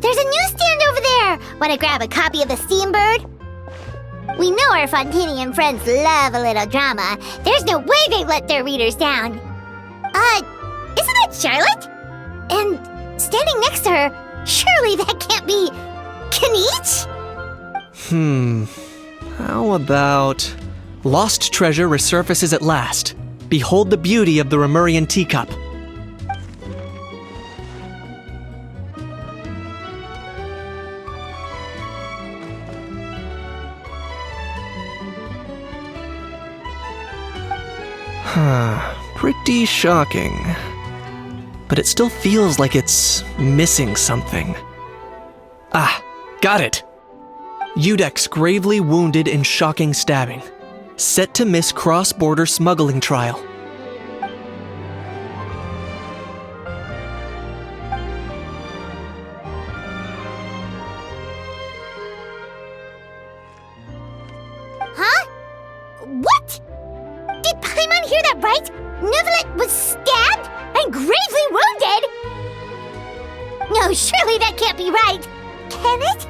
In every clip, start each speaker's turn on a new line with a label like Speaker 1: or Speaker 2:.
Speaker 1: There's a newsstand over there! Wanna grab a copy of the Steambird? We know our Fontainian friends love a little drama. There's no way they let their readers down. Isn't that Charlotte? And standing next to her, surely that can't be Kinich?
Speaker 2: How about... Lost treasure resurfaces at last. Behold the beauty of the Remurian teacup. Pretty shocking. But it still feels like it's missing something. Ah, got it! Udex gravely wounded in shocking stabbing. Set to miss cross-border smuggling trial.
Speaker 1: Huh? What? Did Paimon hear that right? Neuvillette was stabbed and gravely wounded? No, surely that can't be right. Can it?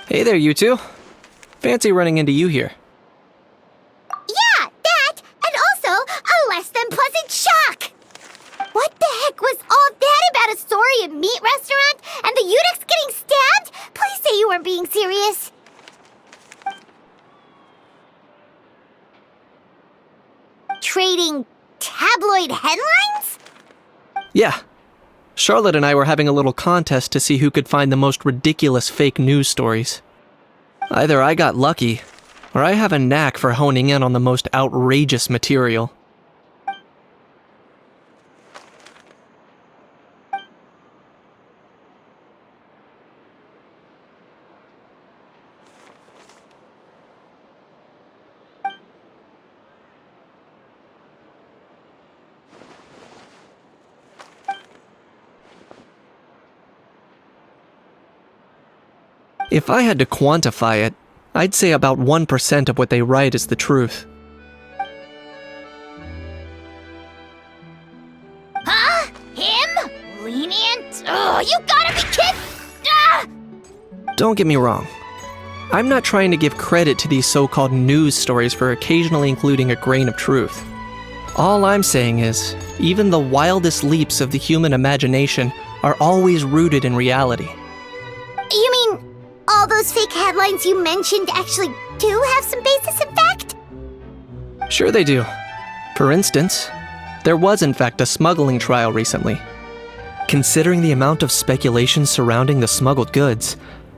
Speaker 2: Hey there, you two. Fancy running into you here.
Speaker 1: Yeah, that, and also a less than pleasant shock. What the heck was all that about a Saurian meat restaurant and the Udex getting stabbed? Please say you weren't being serious. Trading tabloid headlines?
Speaker 2: Yeah. Charlotte and I were having a little contest to see who could find the most ridiculous fake news stories. Either I got lucky, or I have a knack for honing in on the most outrageous material. If I had to quantify it, I'd say about 1% of what they write is the truth.
Speaker 1: Huh? Him? Lenient? Oh, you gotta be kidding! Ah!
Speaker 2: Don't get me wrong. I'm not trying to give credit to these so-called news stories for occasionally including a grain of truth. All I'm saying is, even the wildest leaps of the human imagination are always rooted in reality.
Speaker 1: You mean all those fake headlines you mentioned actually do have some basis in fact?
Speaker 2: Sure they do. For instance, there was in fact a smuggling trial recently. Considering the amount of speculation surrounding the smuggled goods,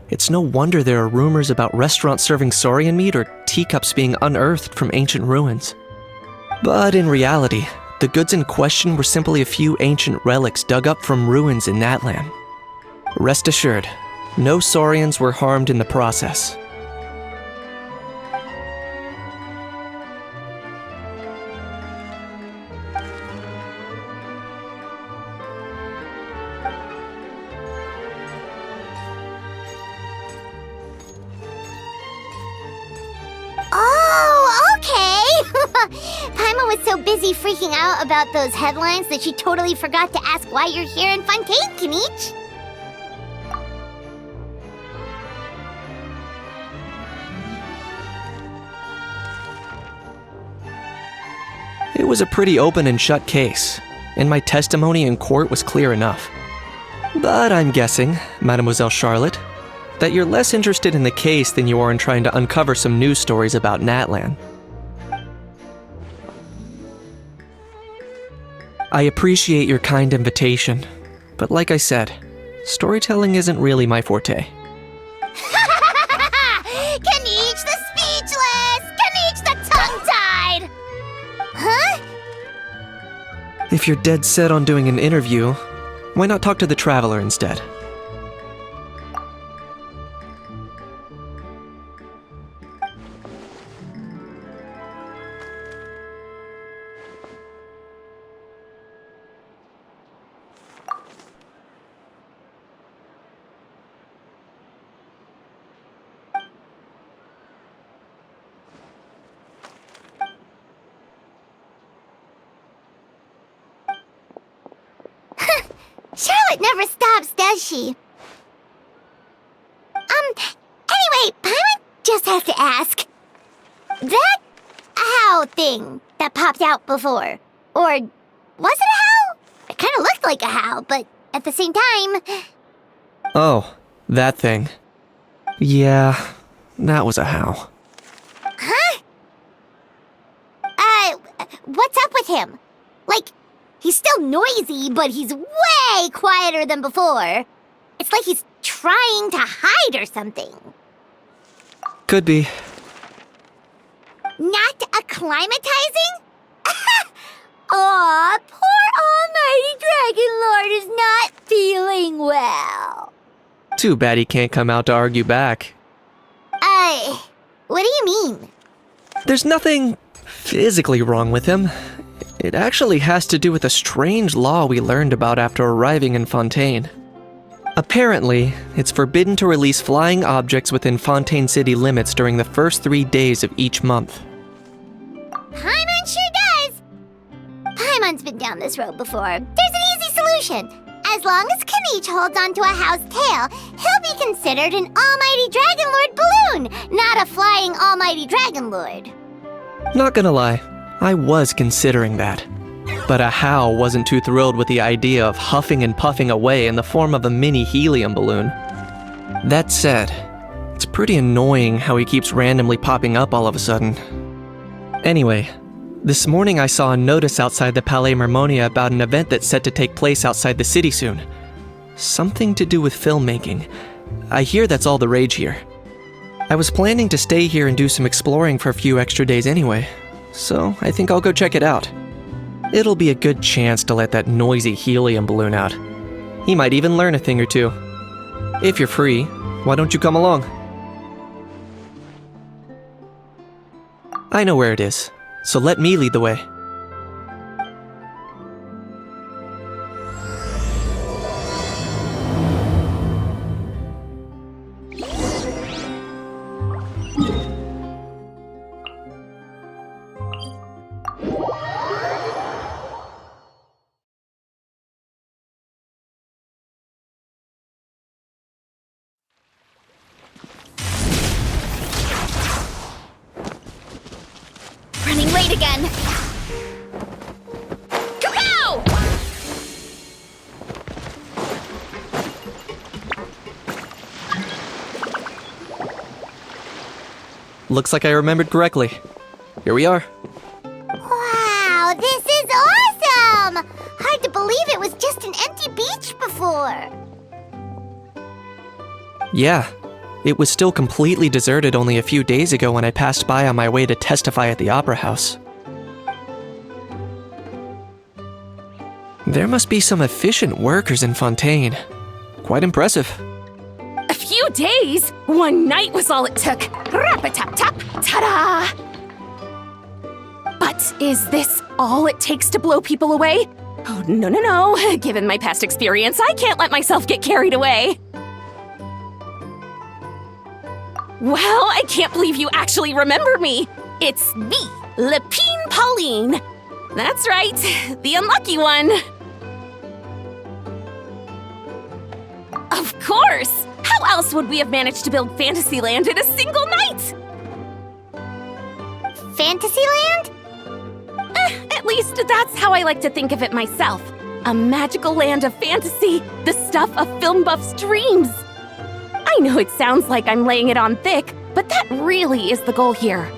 Speaker 2: it's no wonder there are rumors about restaurants serving saurian meat or teacups being unearthed from ancient ruins. But in reality, the goods in question were simply a few ancient relics dug up from ruins in Natlan. Rest assured, no saurians were harmed in the process.
Speaker 1: Oh, okay! Paimon was so busy freaking out about those headlines that she totally forgot to ask why you're here in Fontaine, Kinich.
Speaker 2: It was a pretty open and shut case, and my testimony in court was clear enough. But I'm guessing, Mademoiselle Charlotte, that you're less interested in the case than you are in trying to uncover some news stories about Natlan. I appreciate your kind invitation, but like I said, storytelling isn't really my forte.
Speaker 1: Kinich, Kaniche the speechless! Kaniche the tongue-tied! Huh?
Speaker 2: If you're dead set on doing an interview, why not talk to the Traveler instead?
Speaker 1: Charlotte never stops, does she? Anyway, Paimon just has to ask. That owl thing that popped out before, or was it a howl? It kind of looked like a howl, but at the same time...
Speaker 2: Oh, that thing. Yeah, that was a howl.
Speaker 1: Huh? What's up with him? Like, he's still noisy, but he's way quieter than before. It's like he's trying to hide or something.
Speaker 2: Could be.
Speaker 1: Not acclimatizing? Aw, poor Almighty Dragon Lord is not feeling well.
Speaker 2: Too bad he can't come out to argue back.
Speaker 1: What do you mean?
Speaker 2: There's nothing physically wrong with him. It actually has to do with a strange law we learned about after arriving in Fontaine. Apparently, it's forbidden to release flying objects within Fontaine city limits during the first 3 days of each month.
Speaker 1: Paimon sure does! Paimon's been down this road before. There's an easy solution. As long as Kaniche holds onto a house tail, he'll be considered an Almighty Dragon Lord balloon, not a flying Almighty Dragon Lord.
Speaker 2: Not gonna lie, I was considering that. But a How wasn't too thrilled with the idea of huffing and puffing away in the form of a mini helium balloon. That said, it's pretty annoying how he keeps randomly popping up all of a sudden. Anyway, this morning I saw a notice outside the Palais Mermonia about an event that's set to take place outside the city soon. Something to do with filmmaking. I hear that's all the rage here. I was planning to stay here and do some exploring for a few extra days anyway, so I think I'll go check it out. It'll be a good chance to let that noisy helium balloon out. He might even learn a thing or two. If you're free, why don't you come along? I know where it is, so let me lead the way.
Speaker 1: Running late again. Kapow!
Speaker 2: Looks like I remembered correctly. Here we are.
Speaker 1: Wow, this is awesome! Hard to believe it was just an empty beach before.
Speaker 2: Yeah, it was still completely deserted only a few days ago when I passed by on my way to testify at the Opera House. There must be some efficient workers in Fontaine. Quite impressive.
Speaker 3: A few days? One night was all it took. Rap-a-tap-tap, ta-da! But is this all it takes to blow people away? Oh, no. Given my past experience, I can't let myself get carried away. Well, I can't believe you actually remember me. It's me, Lepine Pauline. That's right, the unlucky one. Of course! How else would we have managed to build Fantasyland in a single night?
Speaker 1: Fantasyland?
Speaker 3: At least that's how I like to think of it myself. A magical land of fantasy, the stuff of film buffs' dreams. I know it sounds like I'm laying it on thick, but that really is the goal here.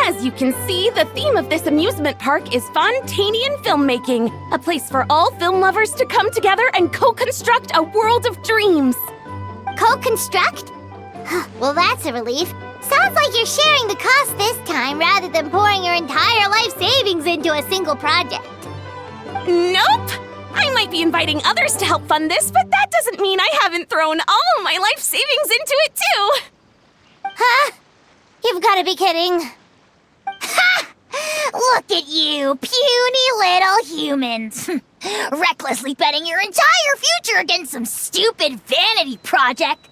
Speaker 3: As you can see, the theme of this amusement park is Fontainian filmmaking, a place for all film lovers to come together and co-construct a world of dreams.
Speaker 1: Co-construct? Well, that's a relief. Sounds like you're sharing the cost this time rather than pouring your entire life savings into a single project.
Speaker 3: Nope! I might be inviting others to help fund this, but that doesn't mean I haven't thrown all my life savings into it too!
Speaker 1: Huh? You've got to be kidding. Ha! Look at you, puny little humans. Recklessly betting your entire future against some stupid vanity project.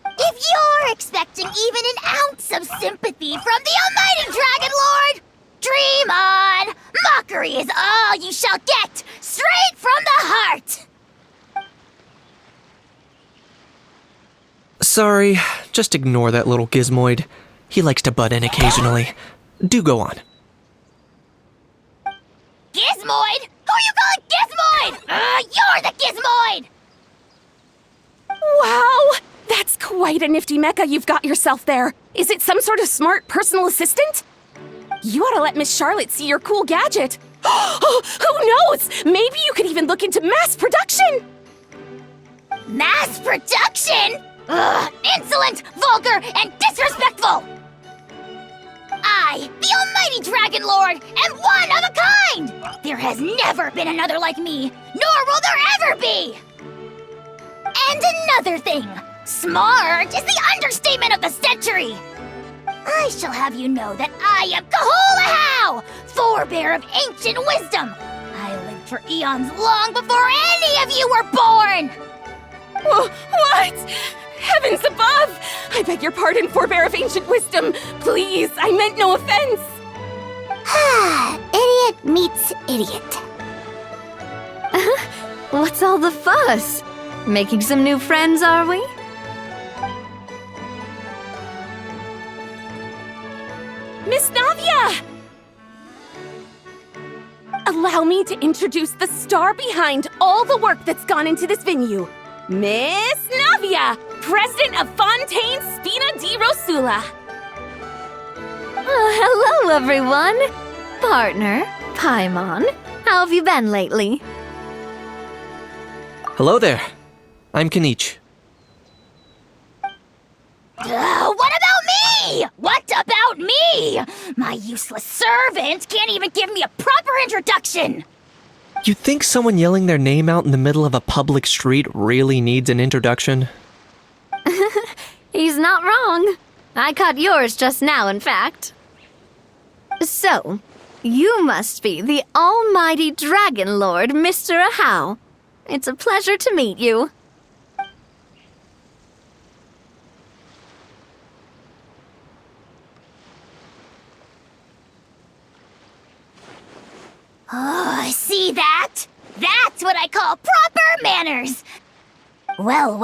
Speaker 1: If you're expecting even an ounce of sympathy from the almighty Dragon Lord, dream on! Mockery is all you shall get, straight from the heart!
Speaker 2: Sorry, just ignore that little gizmoid. He likes to butt in occasionally. Do go on.
Speaker 1: Gizmoid? Who you calling Gizmoid? You're the Gizmoid!
Speaker 3: Wow! That's quite a nifty mecha you've got yourself there. Is it some sort of smart personal assistant? You ought to let Miss Charlotte see your cool gadget. Who knows? Maybe you could even look into mass production!
Speaker 1: Mass production? Ugh, insolent, vulgar, and disrespectful! I, the almighty Dragon Lord, am one of a kind! There has never been another like me, nor will there ever be! And another thing, smart is the understatement of the century! I shall have you know that I am Kahulahau, forebear of ancient wisdom! I lived for eons long before any of you were born!
Speaker 3: What? Heavens above! I beg your pardon, forebear of ancient wisdom. Please, I meant no offense.
Speaker 1: Idiot meets idiot.
Speaker 4: What's all the fuss? Making some new friends, are we?
Speaker 3: Miss Navia! Allow me to introduce the star behind all the work that's gone into this venue. Miss Navia, President of Fontaine Spina di Rosula.
Speaker 4: Hello, everyone. Partner, Paimon. How have you been lately?
Speaker 2: Hello there. I'm Kanich.
Speaker 1: What about me? What about me? My useless servant can't even give me a proper introduction.
Speaker 2: You think someone yelling their name out in the middle of a public street really needs an introduction?
Speaker 4: He's not wrong. I caught yours just now, in fact. So, you must be the almighty Dragon Lord, Mr. Ahau. It's a pleasure to meet you.
Speaker 1: Oh, see that? That's what I call proper manners. Well,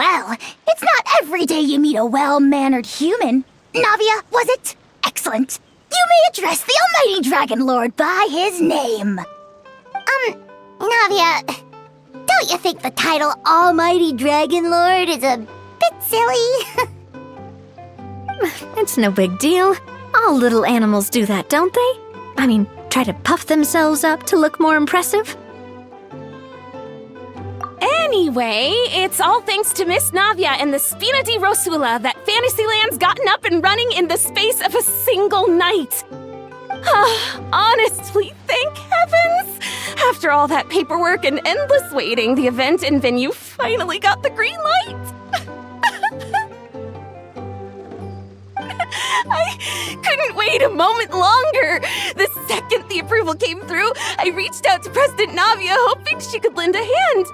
Speaker 1: it's not every day you meet a well-mannered human. Navia, was it? Excellent. You may address the almighty Dragon Lord by his name. Navia, don't you think the title Almighty Dragon Lord is a bit silly?
Speaker 4: It's no big deal. All little animals do that, don't they? I mean, try to puff themselves up to look more impressive.
Speaker 3: Anyway, it's all thanks to Miss Navia and the Spina di Rosula that Fantasyland's gotten up and running in the space of a single night. Honestly, thank heavens! After all that paperwork and endless waiting, the event and venue finally got the green light. I couldn't wait a moment longer. The second the approval came through, I reached out to President Navia hoping she could lend a hand.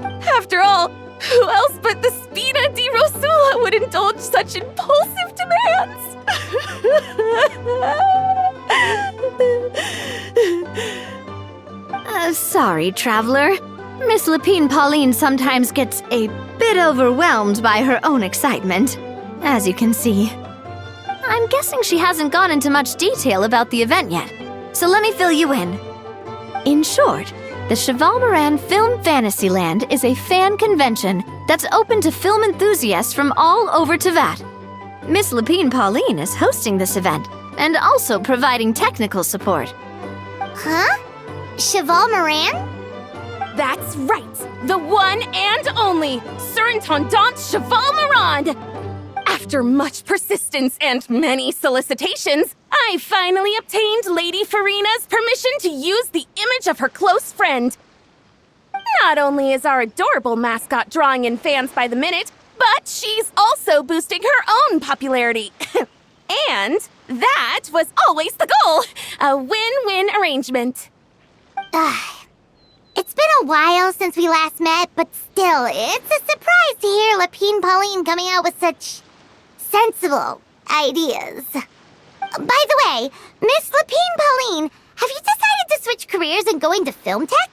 Speaker 3: After all, who else but the Spina di Rosula would indulge such impulsive demands?
Speaker 4: Sorry, traveler. Miss Lapine Pauline sometimes gets a bit overwhelmed by her own excitement, as you can see. I'm guessing she hasn't gone into much detail about the event yet, so let me fill you in. In short, the Cheval Moran Film Fantasyland is a fan convention that's open to film enthusiasts from all over Teyvat. Miss Lapine Pauline is hosting this event and also providing technical support.
Speaker 1: Huh? Cheval Moran?
Speaker 3: That's right, the one and only Surintendant Cheval Moran. After much persistence and many solicitations, I finally obtained Lady Farina's permission to use the image of her close friend. Not only is our adorable mascot drawing in fans by the minute, but she's also boosting her own popularity. And that was always the goal, a win-win arrangement.
Speaker 1: It's been a while since we last met, but still, it's a surprise to hear Lapine Pauline coming out with such sensible ideas. By the way, Miss Lapine Pauline, have you decided to switch careers and go into film tech?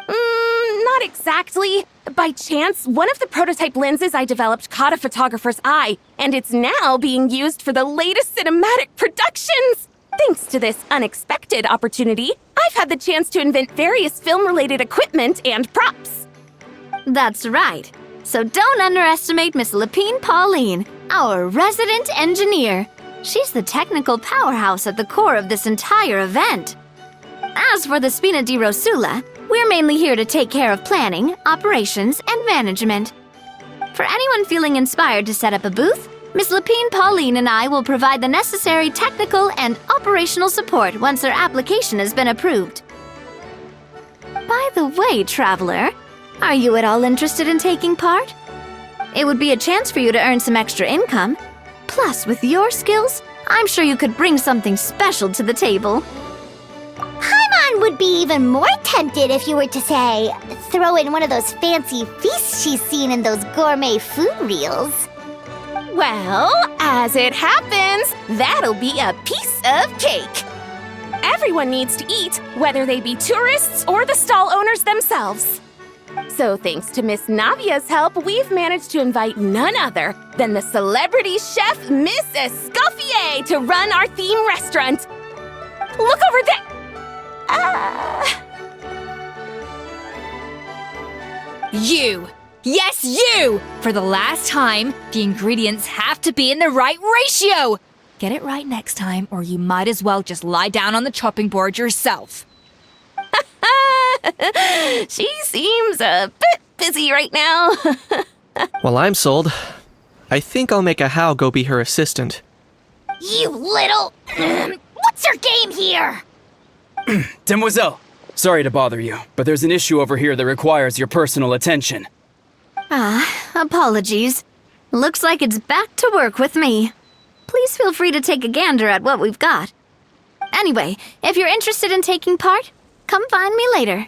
Speaker 3: Not exactly. By chance, one of the prototype lenses I developed caught a photographer's eye, and it's now being used for the latest cinematic productions. Thanks to this unexpected opportunity, I've had the chance to invent various film-related equipment and props.
Speaker 4: That's right. So don't underestimate Miss Lapine Pauline, our resident engineer. She's the technical powerhouse at the core of this entire event. As for the Spina di Rosula, we're mainly here to take care of planning, operations, and management. For anyone feeling inspired to set up a booth, Miss Lapine Pauline and I will provide the necessary technical and operational support once their application has been approved. By the way, Traveler, are you at all interested in taking part? It would be a chance for you to earn some extra income. Plus, with your skills, I'm sure you could bring something special to the table.
Speaker 1: Paimon would be even more tempted if you were to, say, throw in one of those fancy feasts she's seen in those gourmet food reels.
Speaker 3: Well, as it happens, that'll be a piece of cake. Everyone needs to eat, whether they be tourists or the stall owners themselves. So thanks to Miss Navia's help, we've managed to invite none other than the celebrity chef Miss Escoffier to run our theme restaurant. Look over there!
Speaker 5: You! Yes, you! For the last time, the ingredients have to be in the right ratio! Get it right next time, or you might as well just lie down on the chopping board yourself.
Speaker 3: She seems a bit busy right now.
Speaker 2: Well, I'm sold. I think I'll make a How go be her assistant.
Speaker 1: You little... What's your game here?
Speaker 6: Demoiselle, sorry to bother you, but there's an issue over here that requires your personal attention.
Speaker 4: Apologies. Looks like it's back to work with me. Please feel free to take a gander at what we've got. Anyway, if you're interested in taking part, come find me later.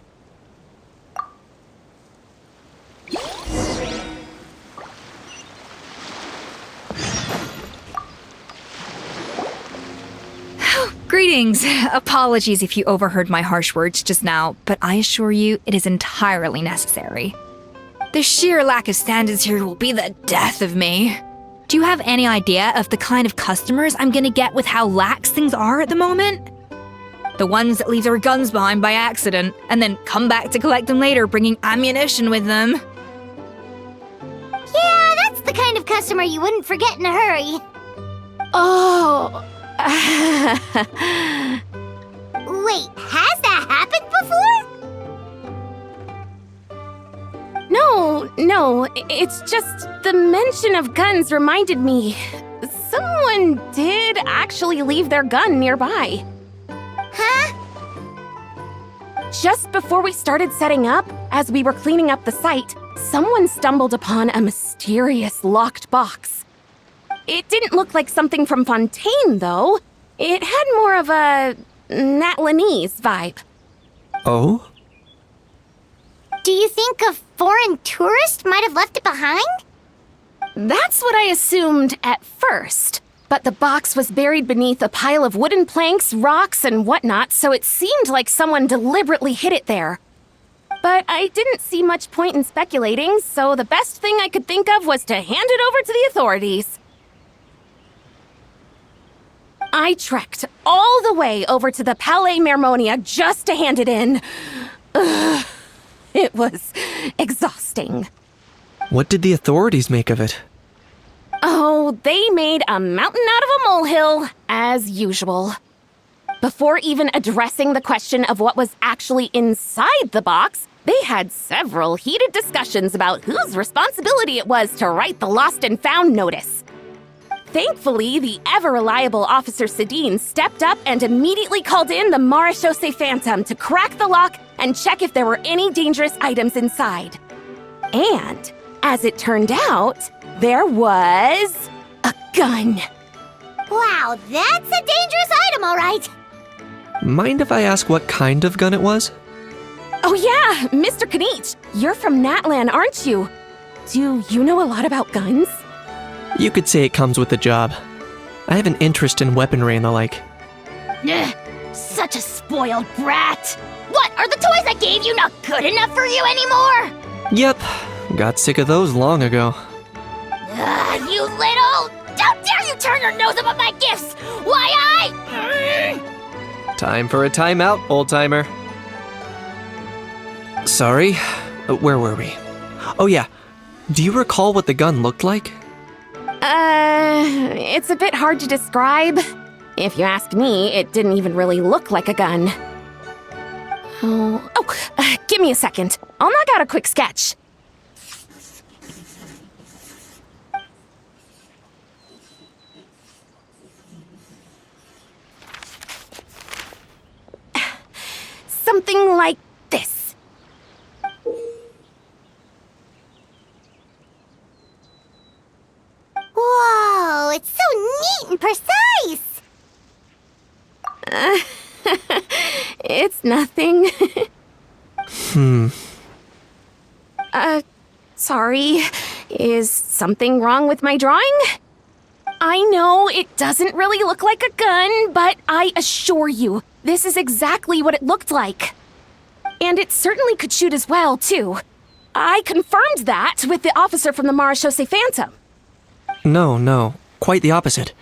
Speaker 5: Greetings. Apologies if you overheard my harsh words just now, but I assure you it is entirely necessary. The sheer lack of standards here will be the death of me. Do you have any idea of the kind of customers I'm gonna get with how lax things are at the moment? The ones that leave their guns behind by accident and then come back to collect them later bringing ammunition with them.
Speaker 1: Yeah, that's the kind of customer you wouldn't forget in a hurry.
Speaker 3: Oh.
Speaker 1: Wait, has that happened before?
Speaker 3: No, it's just the mention of guns reminded me. Someone did actually leave their gun nearby.
Speaker 1: Huh?
Speaker 3: Just before we started setting up, as we were cleaning up the site, someone stumbled upon a mysterious locked box. It didn't look like something from Fontaine, though. It had more of a Natlanese vibe.
Speaker 2: Oh?
Speaker 1: Do you think a foreign tourist might have left it behind?
Speaker 3: That's what I assumed at first. But the box was buried beneath a pile of wooden planks, rocks, and whatnot, so it seemed like someone deliberately hid it there. But I didn't see much point in speculating, so the best thing I could think of was to hand it over to the authorities. I trekked all the way over to the Palais Mermonia just to hand it in. Ugh, it was exhausting.
Speaker 2: What did the authorities make of it?
Speaker 3: Oh, they made a mountain out of a molehill, as usual. Before even addressing the question of what was actually inside the box, they had several heated discussions about whose responsibility it was to write the lost and found notice. Thankfully, the ever-reliable Officer Sedine stepped up and immediately called in the Marechaussee Phantom to crack the lock and check if there were any dangerous items inside. And, as it turned out, there was a gun.
Speaker 1: Wow, that's a dangerous item, all right.
Speaker 2: Mind if I ask what kind of gun it was?
Speaker 3: Oh yeah, Mr. Kanich, you're from Natlan, aren't you? Do you know a lot about guns?
Speaker 2: You could say it comes with the job. I have an interest in weaponry and the like.
Speaker 1: Ugh, such a spoiled brat. What, are the toys I gave you not good enough for you anymore?
Speaker 2: Yep, got sick of those long ago.
Speaker 1: You little... Don't dare you turn your nose up at my gifts! Why
Speaker 2: Time for a timeout, old-timer. Sorry, where were we? Oh yeah, do you recall what the gun looked like?
Speaker 3: It's a bit hard to describe. If you ask me, it didn't even really look like a gun. Give me a second. I'll knock out a quick sketch. Something like this.
Speaker 1: Whoa, it's so neat and precise!
Speaker 3: It's nothing. Sorry. Is something wrong with my drawing? I know it doesn't really look like a gun, but I assure you, this is exactly what it looked like. And it certainly could shoot as well, too. I confirmed that with the officer from the Marechaussee Phantom.
Speaker 2: No, quite the opposite.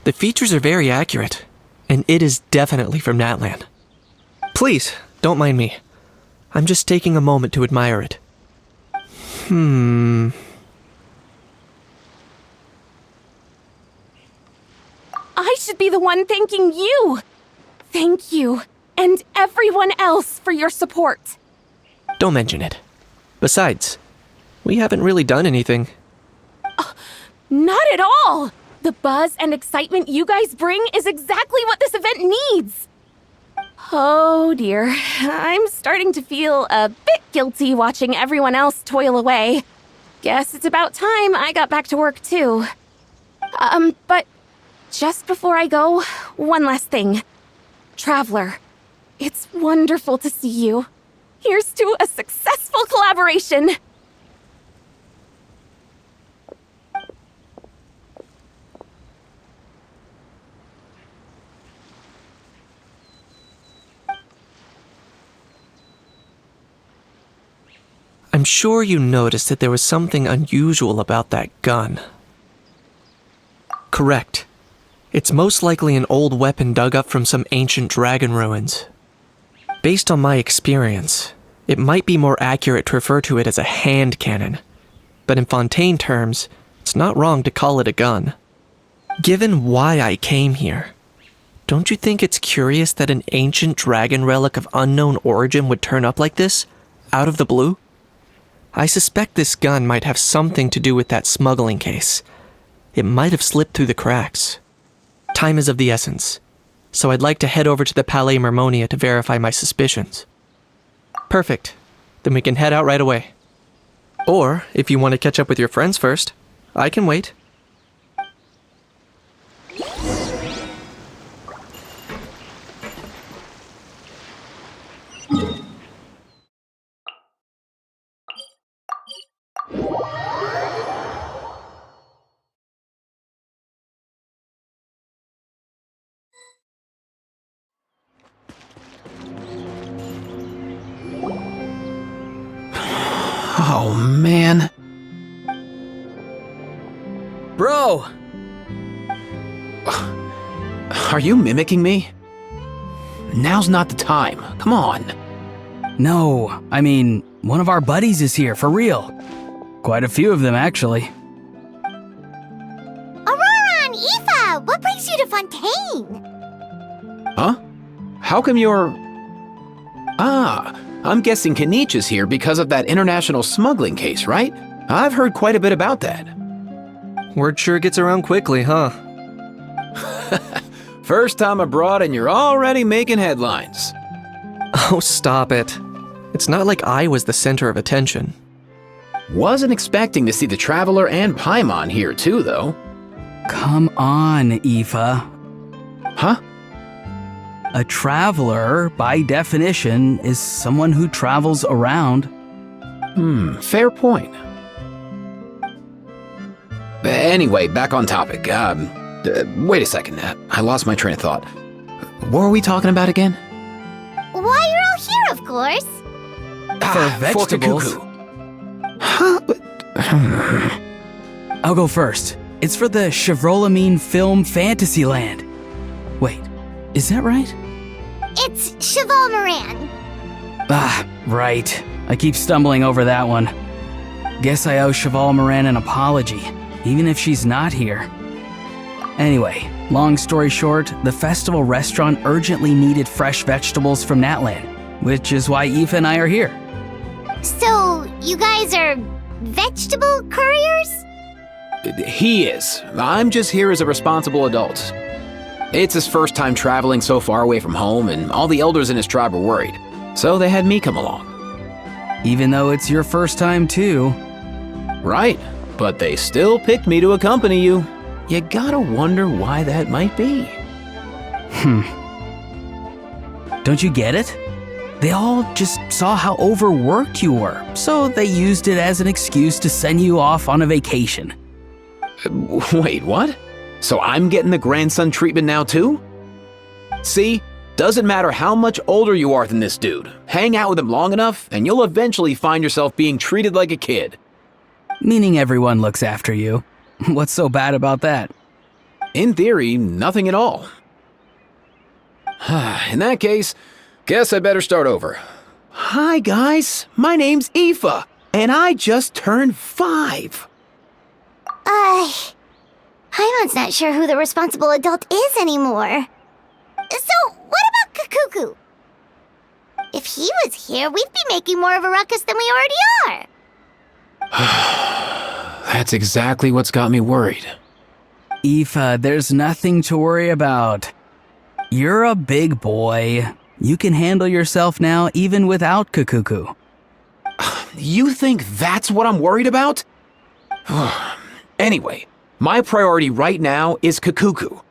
Speaker 2: The features are very accurate, and it is definitely from Natlan. Please, don't mind me. I'm just taking a moment to admire it.
Speaker 3: I should be the one thanking you. Thank you, and everyone else for your support.
Speaker 2: Don't mention it. Besides, we haven't really done anything.
Speaker 3: Not at all! The buzz and excitement you guys bring is exactly what this event needs. Oh dear, I'm starting to feel a bit guilty watching everyone else toil away. Guess it's about time I got back to work too. But just before I go, one last thing. Traveler, it's wonderful to see you. Here's to a successful collaboration!
Speaker 2: I'm sure you noticed that there was something unusual about that gun. Correct. It's most likely an old weapon dug up from some ancient dragon ruins. Based on my experience, it might be more accurate to refer to it as a hand cannon, but in Fontaine terms, it's not wrong to call it a gun. Given why I came here, don't you think it's curious that an ancient dragon relic of unknown origin would turn up like this, out of the blue? I suspect this gun might have something to do with that smuggling case. It might have slipped through the cracks. Time is of the essence, so I'd like to head over to the Palais Mermonia to verify my suspicions. Perfect. Then we can head out right away. Or, if you want to catch up with your friends first, I can wait.
Speaker 7: Oh, man.
Speaker 6: Bro!
Speaker 7: Are you mimicking me? Now's not the time. Come on.
Speaker 6: No, I mean, one of our buddies is here, for real. Quite a few of them, actually.
Speaker 1: Aurora and Aoife, what brings you to Fontaine?
Speaker 7: Huh? How come you're... I'm guessing Kanich is here because of that international smuggling case, right? I've heard quite a bit about that.
Speaker 2: Word sure gets around quickly, huh?
Speaker 7: First time abroad and you're already making headlines.
Speaker 2: Oh, stop it. It's not like I was the center of attention.
Speaker 7: Wasn't expecting to see the Traveler and Paimon here too, though.
Speaker 6: Come on, Aoife.
Speaker 7: Huh?
Speaker 6: A traveler, by definition, is someone who travels around.
Speaker 7: Fair point. Anyway, back on topic. Wait a second. I lost my train of thought. What were we talking about again?
Speaker 1: Why, you're all here, of course.
Speaker 6: For vegetables.
Speaker 7: Cuckoo. Huh?
Speaker 6: I'll go first. It's for the Chevrolamine Film Fantasyland. Wait, is that right?
Speaker 1: It's Cheval Moran.
Speaker 6: Ah, right. I keep stumbling over that one. Guess I owe Cheval Moran an apology, even if she's not here. Anyway, long story short, the festival restaurant urgently needed fresh vegetables from Natland, which is why Aoife and I are here.
Speaker 1: So, you guys are vegetable couriers?
Speaker 7: He is. I'm just here as a responsible adult. It's his first time traveling so far away from home, and all the elders in his tribe were worried. So they had me come along.
Speaker 6: Even though it's your first time too.
Speaker 7: Right, but they still picked me to accompany you. You gotta wonder why that might be.
Speaker 6: Don't you get it? They all just saw how overworked you were, so they used it as an excuse to send you off on a vacation.
Speaker 7: Wait, what? So I'm getting the grandson treatment now too? See, doesn't matter how much older you are than this dude. Hang out with him long enough, and you'll eventually find yourself being treated like a kid.
Speaker 6: Meaning everyone looks after you. What's so bad about that?
Speaker 7: In theory, nothing at all. In that case, guess I better start over. Hi guys, my name's Aoife, and I just turned 5.
Speaker 1: Paimon's not sure who the responsible adult is anymore. So, what about Kakuku? If he was here, we'd be making more of a ruckus than we already are.
Speaker 7: That's exactly what's got me worried.
Speaker 6: Aoife, there's nothing to worry about. You're a big boy. You can handle yourself now even without Kakuku.
Speaker 7: You think that's what I'm worried about? Anyway, my priority right now is Kakuku.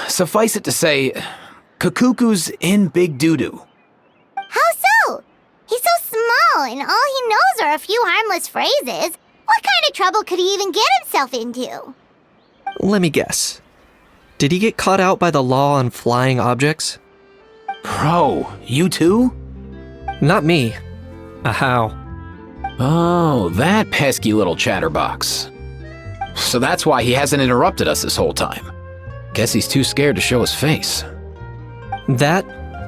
Speaker 7: Suffice it to say, Kakuku's in big doo-doo.
Speaker 1: How so? He's so small, and all he knows are a few harmless phrases. What kind of trouble could he even get himself into?
Speaker 2: Let me guess. Did he get caught out by the law on flying objects?
Speaker 7: Bro, you too?
Speaker 2: Not me. How?
Speaker 7: Oh, that pesky little chatterbox. So that's why he hasn't interrupted us this whole time. Guess he's too scared to show his face.
Speaker 2: That,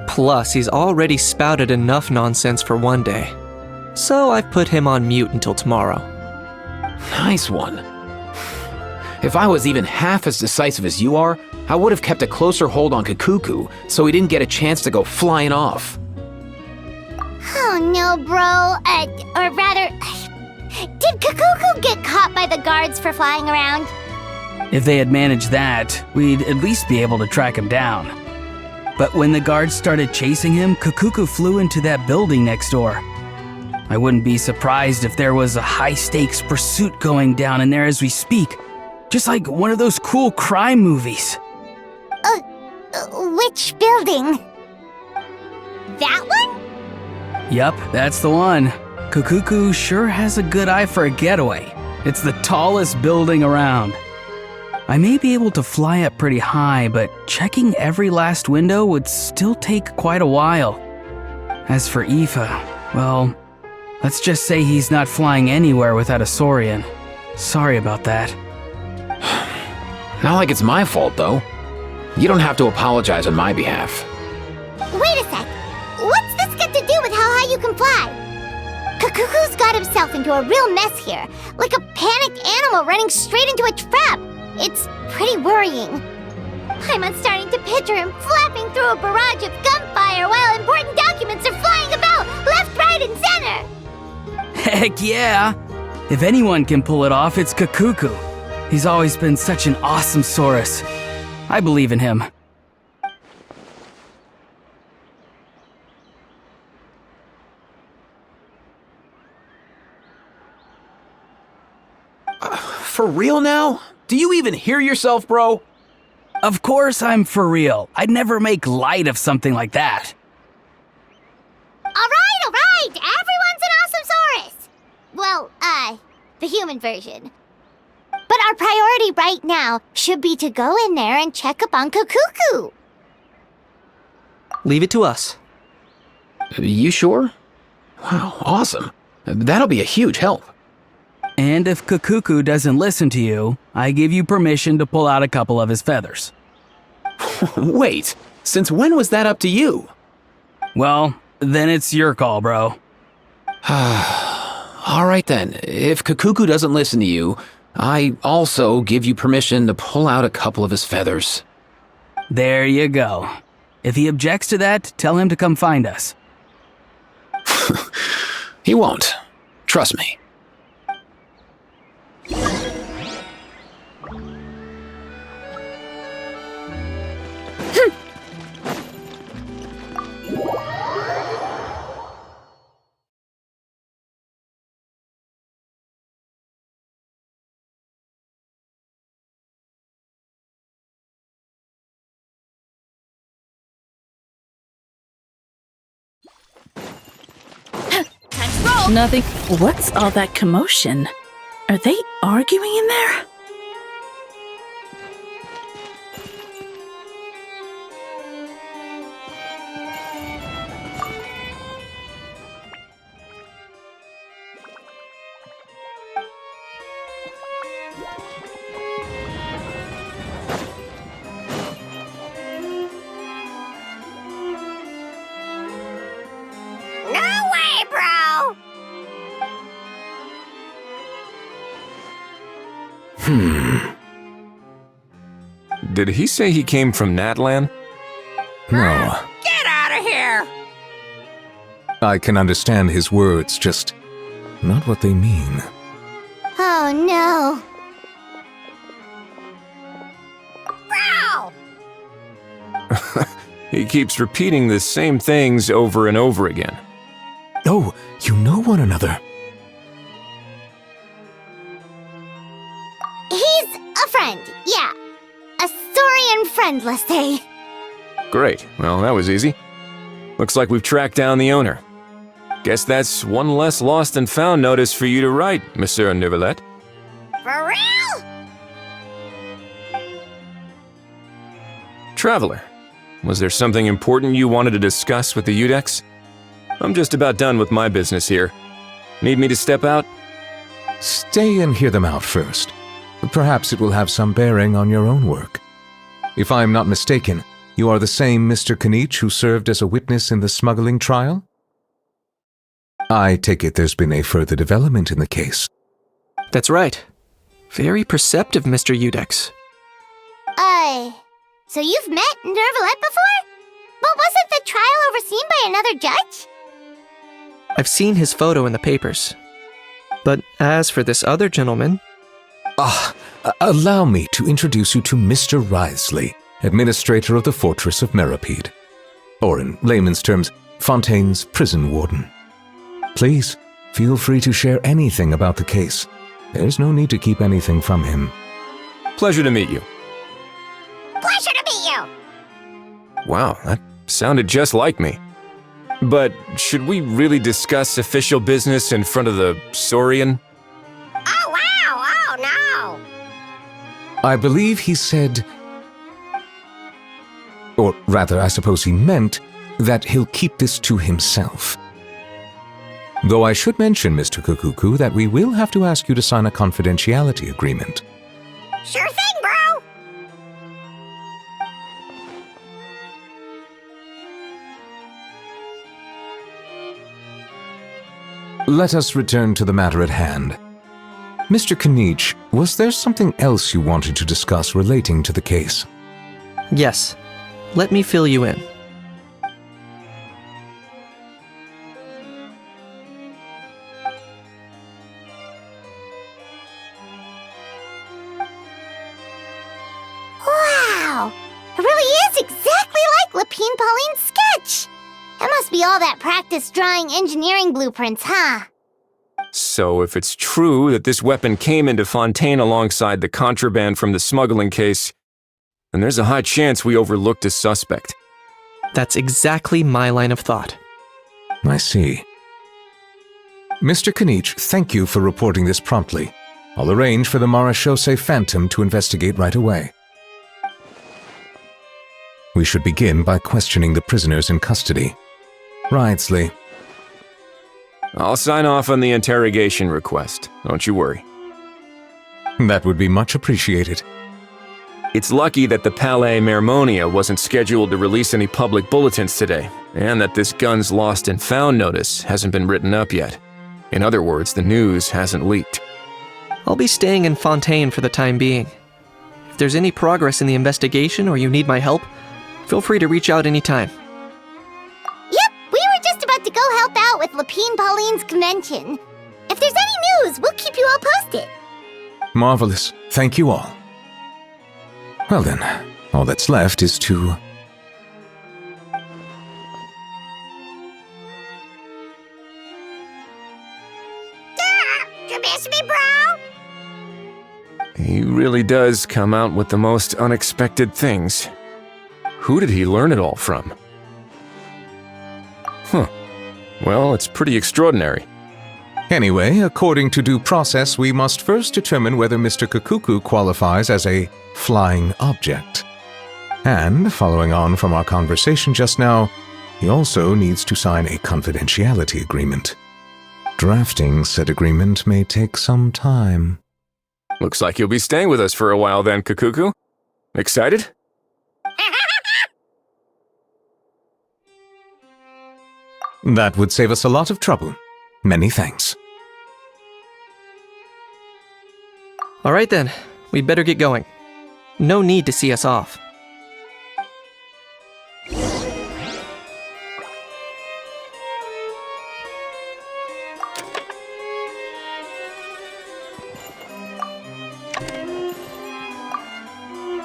Speaker 2: plus he's already spouted enough nonsense for one day. So I've put him on mute until tomorrow.
Speaker 7: Nice one. If I was even half as decisive as you are, I would have kept a closer hold on Kakuku so he didn't get a chance to go flying off.
Speaker 1: Oh no, bro. Or rather, did Kakuku get caught by the guards for flying around?
Speaker 6: If they had managed that, we'd at least be able to track him down. But when the guards started chasing him, Kakuku flew into that building next door. I wouldn't be surprised if there was a high-stakes pursuit going down in there as we speak. Just like one of those cool crime movies.
Speaker 1: Which building? That one?
Speaker 6: Yup, that's the one. Kakuku sure has a good eye for a getaway. It's the tallest building around. I may be able to fly up pretty high, but checking every last window would still take quite a while. As for Aoife, well, let's just say he's not flying anywhere without a Saurian. Sorry about that.
Speaker 7: Not like it's my fault, though. You don't have to apologize on my behalf.
Speaker 1: Wait a sec. What's this got to do with how high you can fly? Kakuku's got himself into a real mess here, like a panicked animal running straight into a trap. It's pretty worrying. I'm starting to picture him flapping through a barrage of gunfire while important documents are flying about left, right, and center.
Speaker 6: Heck yeah! If anyone can pull it off, it's Kakuku. He's always been such an awesome Saurus. I believe in him.
Speaker 7: For real now? Do you even hear yourself, bro?
Speaker 6: Of course I'm for real. I'd never make light of something like that.
Speaker 1: All right. Everyone's an awesome Saurus. Well, the human version. But our priority right now should be to go in there and check up on Kukuku.
Speaker 2: Leave it to us.
Speaker 7: You sure? Wow, awesome. That'll be a huge help.
Speaker 6: And if Kukuku doesn't listen to you, I give you permission to pull out a couple of his feathers.
Speaker 7: Wait, since when was that up to you?
Speaker 6: Well, then it's your call, bro.
Speaker 7: All right then, if Kukuku doesn't listen to you, I also give you permission to pull out a couple of his feathers.
Speaker 6: There you go. If he objects to that, tell him to come find us.
Speaker 7: He won't. Trust me.
Speaker 8: Nothing. What's all that commotion? Are they arguing in there?
Speaker 1: No way, bro!
Speaker 9: Did he say he came from Natlan?
Speaker 10: No.
Speaker 8: Get out of here!
Speaker 10: I can understand his words, just not what they mean.
Speaker 1: Oh no. Bro!
Speaker 9: He keeps repeating the same things over and over again.
Speaker 10: Oh, you know one another.
Speaker 1: He's a friend, yeah. A Saurian friend, let's say.
Speaker 9: Great. Well, that was easy. Looks like we've tracked down the owner. Guess that's one less lost and found notice for you to write, Monsieur Neuvillette.
Speaker 1: For real?
Speaker 9: Traveler, was there something important you wanted to discuss with the Udex? I'm just about done with my business here. Need me to step out?
Speaker 10: Stay and hear them out first. Perhaps it will have some bearing on your own work. If I am not mistaken, you are the same Mr. Kanich who served as a witness in the smuggling trial? I take it there's been a further development in the case.
Speaker 2: That's right. Very perceptive, Mr. Udex.
Speaker 1: So you've met Neuvillette before? But wasn't the trial overseen by another judge?
Speaker 2: I've seen his photo in the papers. But as for this other gentleman...
Speaker 10: Allow me to introduce you to Mr. Wriothesley, administrator of the Fortress of Meripede. Or in layman's terms, Fontaine's prison warden. Please, feel free to share anything about the case. There's no need to keep anything from him.
Speaker 9: Pleasure to meet you.
Speaker 1: Pleasure to meet you!
Speaker 9: Wow, that sounded just like me. But should we really discuss official business in front of the Saurian?
Speaker 1: Oh, wow! Oh, no!
Speaker 10: I believe he said, or rather, I suppose he meant, that he'll keep this to himself. Though I should mention, Mr. Kukuku, that we will have to ask you to sign a confidentiality agreement.
Speaker 1: Sure thing, bro!
Speaker 10: Let us return to the matter at hand. Mr. Kanich, was there something else you wanted to discuss relating to the case?
Speaker 2: Yes. Let me fill you in.
Speaker 1: Lapine Pauline's sketch. It must be all that practice drawing engineering blueprints, huh?
Speaker 9: So if it's true that this weapon came into Fontaine alongside the contraband from the smuggling case, then there's a high chance we overlooked a suspect.
Speaker 2: That's exactly my line of thought.
Speaker 10: I see. Mr. Kanich, thank you for reporting this promptly. I'll arrange for the Marechaussee Phantom to investigate right away. We should begin by questioning the prisoners in custody. Wrightsley.
Speaker 9: I'll sign off on the interrogation request, don't you worry.
Speaker 10: That would be much appreciated.
Speaker 9: It's lucky that the Palais Mermonia wasn't scheduled to release any public bulletins today, and that this guns lost and found notice hasn't been written up yet. In other words, the news hasn't leaked.
Speaker 2: I'll be staying in Fontaine for the time being. If there's any progress in the investigation or you need my help, feel free to reach out anytime.
Speaker 1: Yep, we were just about to go help out with Lapine Pauline's convention. If there's any news, we'll keep you all posted.
Speaker 10: Marvelous. Thank you all. Well then, all that's left is to...
Speaker 1: You miss me, bro?
Speaker 9: He really does come out with the most unexpected things. Who did he learn it all from? Well, it's pretty extraordinary.
Speaker 10: Anyway, according to due process, we must first determine whether Mr. Kakuku qualifies as a flying object. And, following on from our conversation just now, he also needs to sign a confidentiality agreement. Drafting said agreement may take some time.
Speaker 9: Looks like you'll be staying with us for a while then, Kakuku. Excited?
Speaker 10: That would save us a lot of trouble. Many thanks.
Speaker 2: All right then, we better get going. No need to see us off.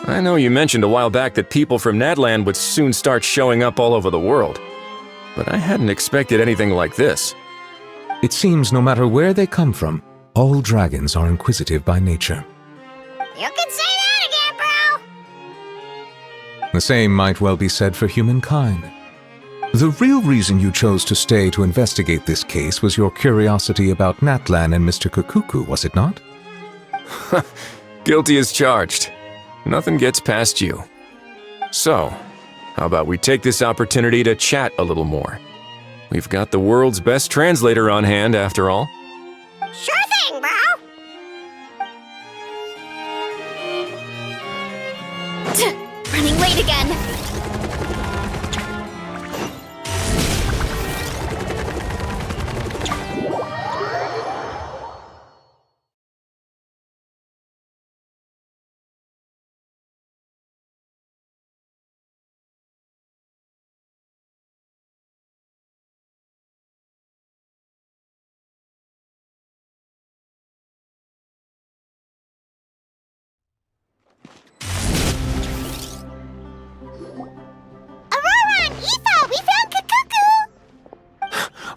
Speaker 9: I know you mentioned a while back that people from Nadland would soon start showing up all over the world, but I hadn't expected anything like this.
Speaker 10: It seems no matter where they come from, all dragons are inquisitive by nature.
Speaker 1: You can say that again, bro!
Speaker 10: The same might well be said for humankind. The real reason you chose to stay to investigate this case was your curiosity about Natlan and Mr. Kakuku, was it not?
Speaker 9: Guilty as charged. Nothing gets past you. So, how about we take this opportunity to chat a little more? We've got the world's best translator on hand, after all.
Speaker 1: Sure thing, bro!
Speaker 3: Running late again.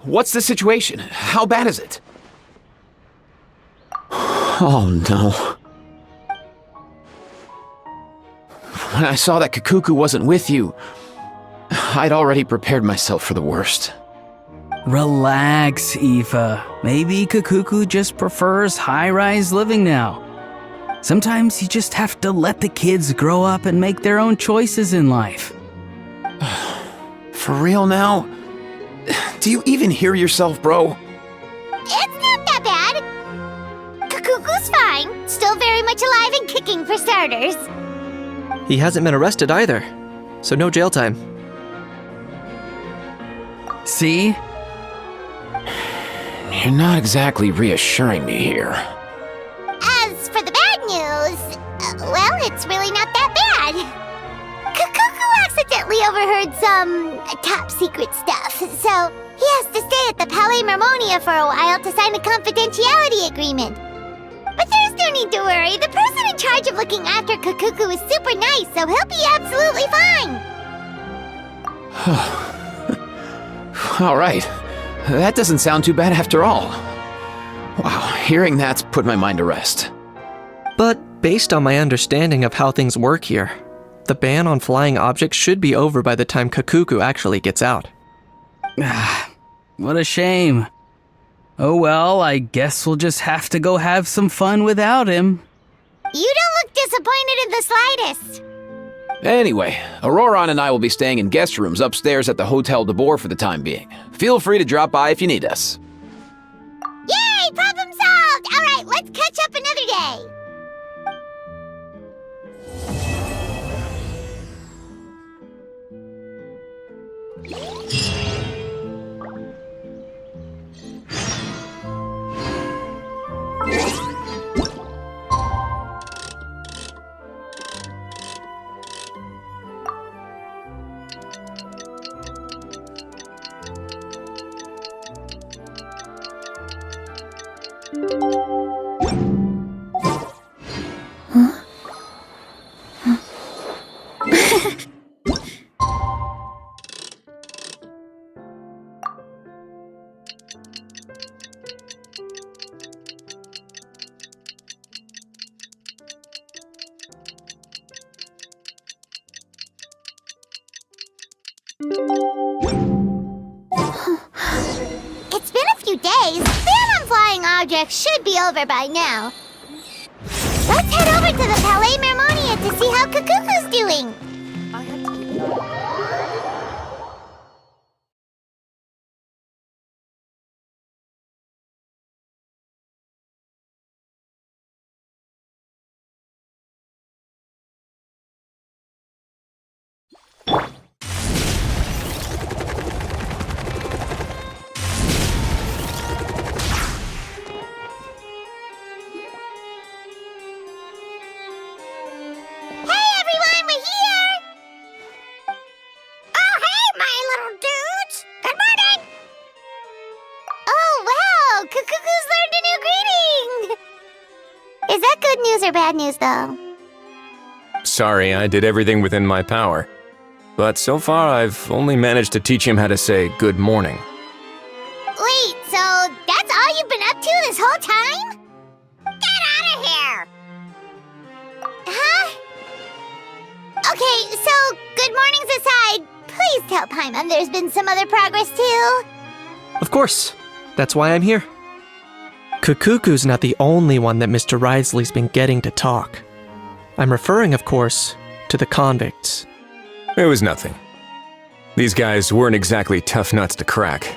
Speaker 7: What's the situation? How bad is it? Oh no. When I saw that Kakuku wasn't with you, I'd already prepared myself for the worst.
Speaker 6: Relax, Aoife. Maybe Kakuku just prefers high-rise living now. Sometimes you just have to let the kids grow up and make their own choices in life.
Speaker 7: For real now? Do you even hear yourself, bro?
Speaker 1: It's not that bad. Kakuku's fine. Still very much alive and kicking for starters.
Speaker 2: He hasn't been arrested either, so no jail time.
Speaker 6: See?
Speaker 7: You're not exactly reassuring me here.
Speaker 1: As for the bad news, well, it's really not that bad. Kakuku accidentally overheard some top-secret stuff, so he has to stay at the Palais Mermonia for a while to sign a confidentiality agreement. But there's no need to worry. The person in charge of looking after Kakuku is super nice, so he'll be absolutely fine.
Speaker 7: All right. That doesn't sound too bad after all. Wow, hearing that's put my mind to rest.
Speaker 2: But based on my understanding of how things work here, the ban on flying objects should be over by the time Kakuku actually gets out.
Speaker 6: What a shame. Oh well, I guess we'll just have to go have some fun without him.
Speaker 1: You don't look disappointed in the slightest.
Speaker 7: Anyway, Auroron and I will be staying in guest rooms upstairs at the Hotel de Boer for the time being. Feel free to drop by if you need us.
Speaker 1: Yay! Problem solved! All right, let's catch up another day. It's been a few days. Ban on flying objects should be over by now. Let's head over to the Palais Mermonia to see how Kakuku's doing. Is that good news or bad news, though?
Speaker 9: Sorry, I did everything within my power. But so far, I've only managed to teach him how to say good morning.
Speaker 1: Wait, so that's all you've been up to this whole time? Get out of here! Huh? Okay, so good mornings aside, please tell Paimon there's been some other progress, too.
Speaker 2: Of course. That's why I'm here. Kakuku's not the only one that Mr. Risley's been getting to talk. I'm referring, of course, to the convicts.
Speaker 9: It was nothing. These guys weren't exactly tough nuts to crack.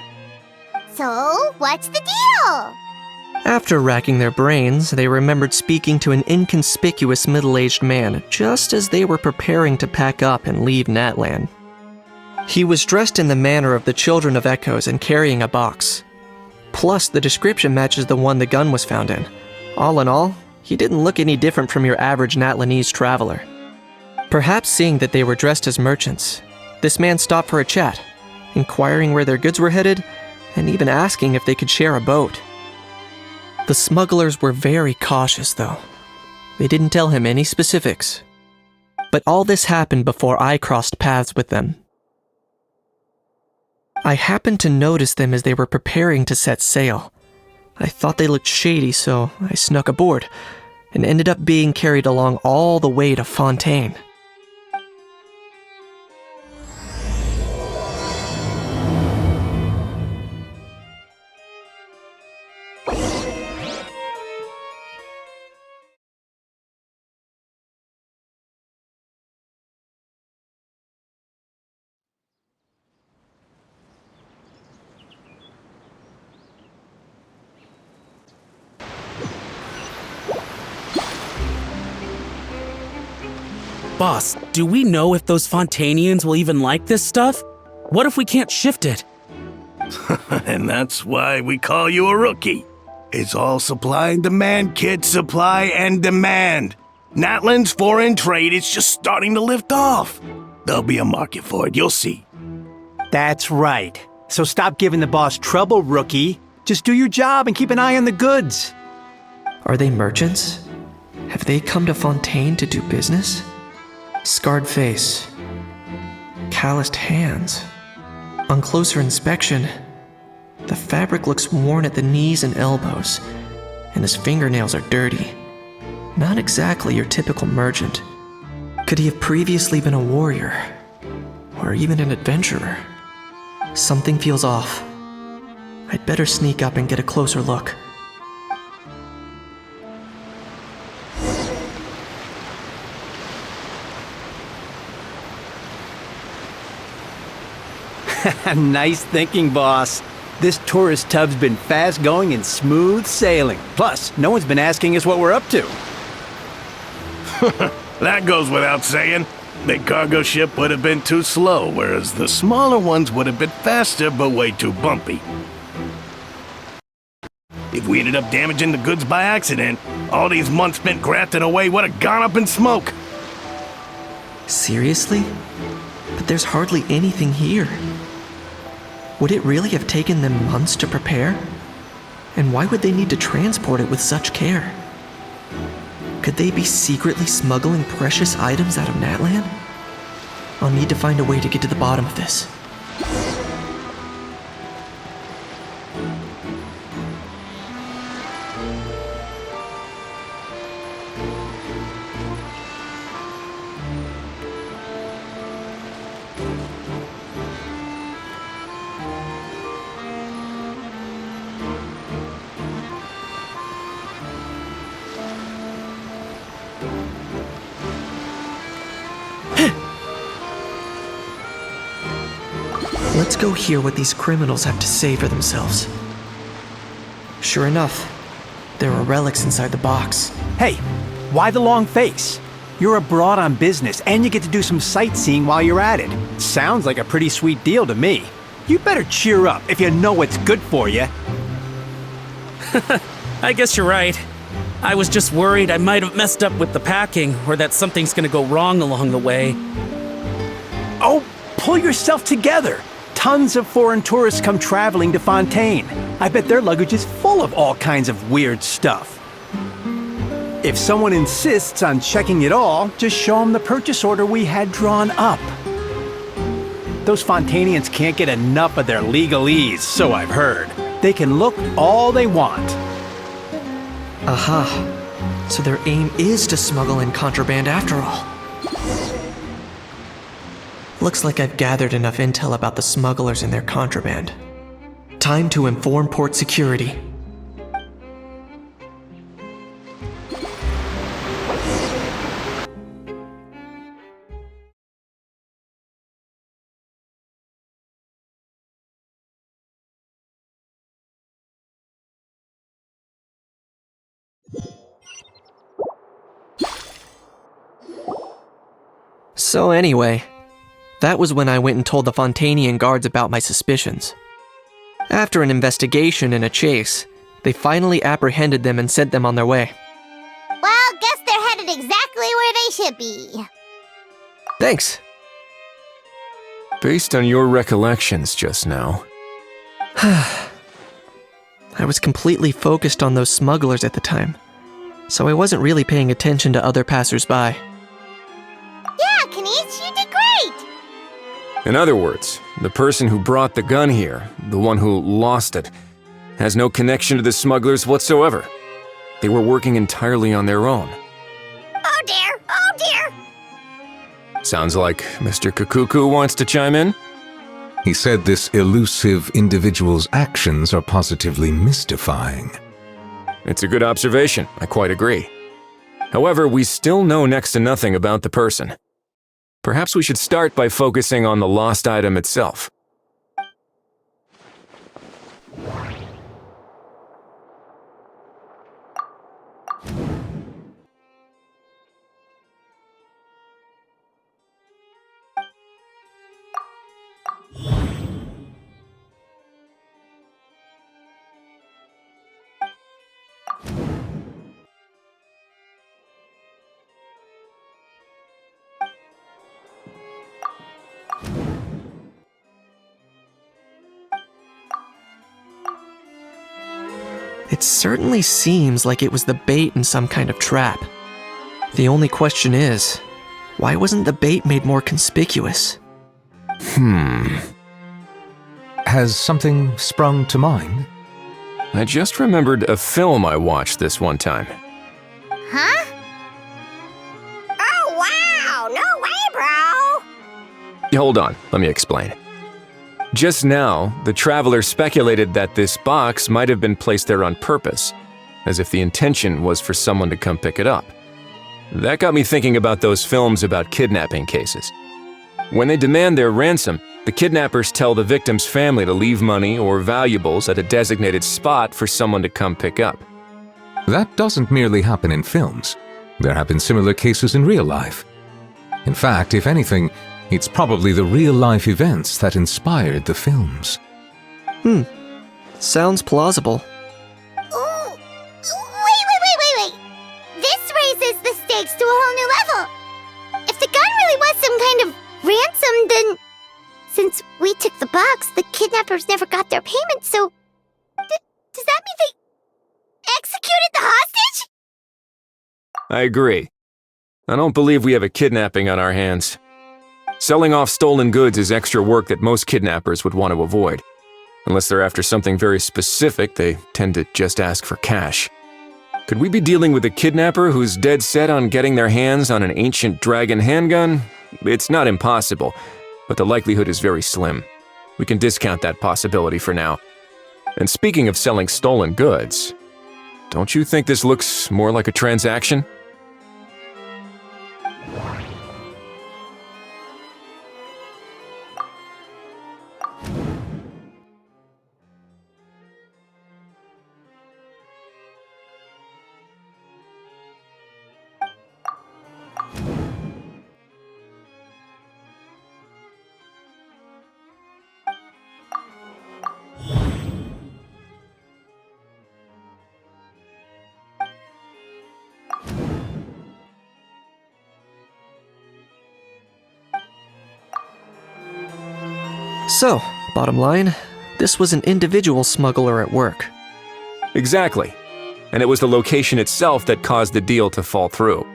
Speaker 1: So, what's the deal?
Speaker 2: After racking their brains, they remembered speaking to an inconspicuous middle-aged man just as they were preparing to pack up and leave Natlan. He was dressed in the manner of the Children of Echoes and carrying a box. Plus, the description matches the one the gun was found in. All in all, he didn't look any different from your average Natlanese traveler. Perhaps seeing that they were dressed as merchants, this man stopped for a chat, inquiring where their goods were headed, and even asking if they could share a boat. The smugglers were very cautious, though. They didn't tell him any specifics. But all this happened before I crossed paths with them. I happened to notice them as they were preparing to set sail. I thought they looked shady, so I snuck aboard, and ended up being carried along all the way to Fontaine.
Speaker 11: Boss, do we know if those Fontainians will even like this stuff? What if we can't shift it?
Speaker 12: And that's why we call you a rookie. It's all supply and demand, kid. Supply and demand. Natlan's foreign trade is just starting to lift off. There'll be a market for it, you'll see.
Speaker 13: That's right. So stop giving the boss trouble, rookie. Just do your job and keep an eye on the goods.
Speaker 2: Are they merchants? Have they come to Fontaine to do business? Scarred face. calloused hands. On closer inspection, the fabric looks worn at the knees and elbows, and his fingernails are dirty. Not exactly your typical merchant. Could he have previously been a warrior? Or even an adventurer? Something feels off. I'd better sneak up and get a closer look.
Speaker 13: Nice thinking, boss. This tourist tub's been fast going and smooth sailing. Plus, no one's been asking us what we're up to.
Speaker 12: That goes without saying. Big cargo ship would have been too slow, whereas the smaller ones would have been faster but way too bumpy. If we ended up damaging the goods by accident, all these months spent grafting away would have gone up in smoke.
Speaker 2: Seriously? But there's hardly anything here. Would it really have taken them months to prepare? And why would they need to transport it with such care? Could they be secretly smuggling precious items out of Natlan? I'll need to find a way to get to the bottom of this. Let's go hear what these criminals have to say for themselves. Sure enough, there are relics inside the box.
Speaker 13: Hey, why the long face? You're abroad on business, and you get to do some sightseeing while you're at it. Sounds like a pretty sweet deal to me. You better cheer up if you know what's good for you.
Speaker 11: I guess you're right. I was just worried I might have messed up with the packing, or that something's gonna go wrong along the way.
Speaker 13: Oh, pull yourself together. Tons of foreign tourists come traveling to Fontaine. I bet their luggage is full of all kinds of weird stuff. If someone insists on checking it all, just show them the purchase order we had drawn up. Those Fontainians can't get enough of their legalese, so I've heard. They can look all they want.
Speaker 2: Aha. So their aim is to smuggle in contraband after all. Looks like I've gathered enough intel about the smugglers and their contraband. Time to inform port security. So anyway, that was when I went and told the Fontainian guards about my suspicions. After an investigation and a chase, they finally apprehended them and sent them on their way.
Speaker 1: Well, guess they're headed exactly where they should be.
Speaker 2: Thanks.
Speaker 9: Based on your recollections just now.
Speaker 2: I was completely focused on those smugglers at the time, so I wasn't really paying attention to other passersby.
Speaker 1: Yeah, Kanish, you did great!
Speaker 9: In other words, the person who brought the gun here, the one who lost it, has no connection to the smugglers whatsoever. They were working entirely on their own.
Speaker 1: Oh dear, oh dear!
Speaker 9: Sounds like Mr. Kukuku wants to chime in?
Speaker 10: He said this elusive individual's actions are positively mystifying.
Speaker 9: It's a good observation, I quite agree. However, we still know next to nothing about the person. Perhaps we should start by focusing on the lost item itself.
Speaker 2: It certainly seems like it was the bait in some kind of trap. The only question is, why wasn't the bait made more conspicuous?
Speaker 10: Has something sprung to mind?
Speaker 9: I just remembered a film I watched this one time.
Speaker 1: Huh? Oh, wow! No way, bro!
Speaker 9: Hold on, let me explain. Just now, the traveler speculated that this box might have been placed there on purpose, as if the intention was for someone to come pick it up. That got me thinking about those films about kidnapping cases. When they demand their ransom, the kidnappers tell the victim's family to leave money or valuables at a designated spot for someone to come pick up.
Speaker 10: That doesn't merely happen in films. There have been similar cases in real life. In fact, if anything, it's probably the real-life events that inspired the films.
Speaker 2: Sounds plausible.
Speaker 1: Ooh, wait. This raises the stakes to a whole new level. If the gun really was some kind of ransom, then since we took the box, the kidnappers never got their payment, so does that mean they executed the hostage?
Speaker 9: I agree. I don't believe we have a kidnapping on our hands. Selling off stolen goods is extra work that most kidnappers would want to avoid. Unless they're after something very specific, they tend to just ask for cash. Could we be dealing with a kidnapper who's dead set on getting their hands on an ancient dragon handgun? It's not impossible, but the likelihood is very slim. We can discount that possibility for now. And speaking of selling stolen goods, don't you think this looks more like a transaction?
Speaker 2: So, bottom line, this was an individual smuggler at work.
Speaker 9: Exactly. And it was the location itself that caused the deal to fall through.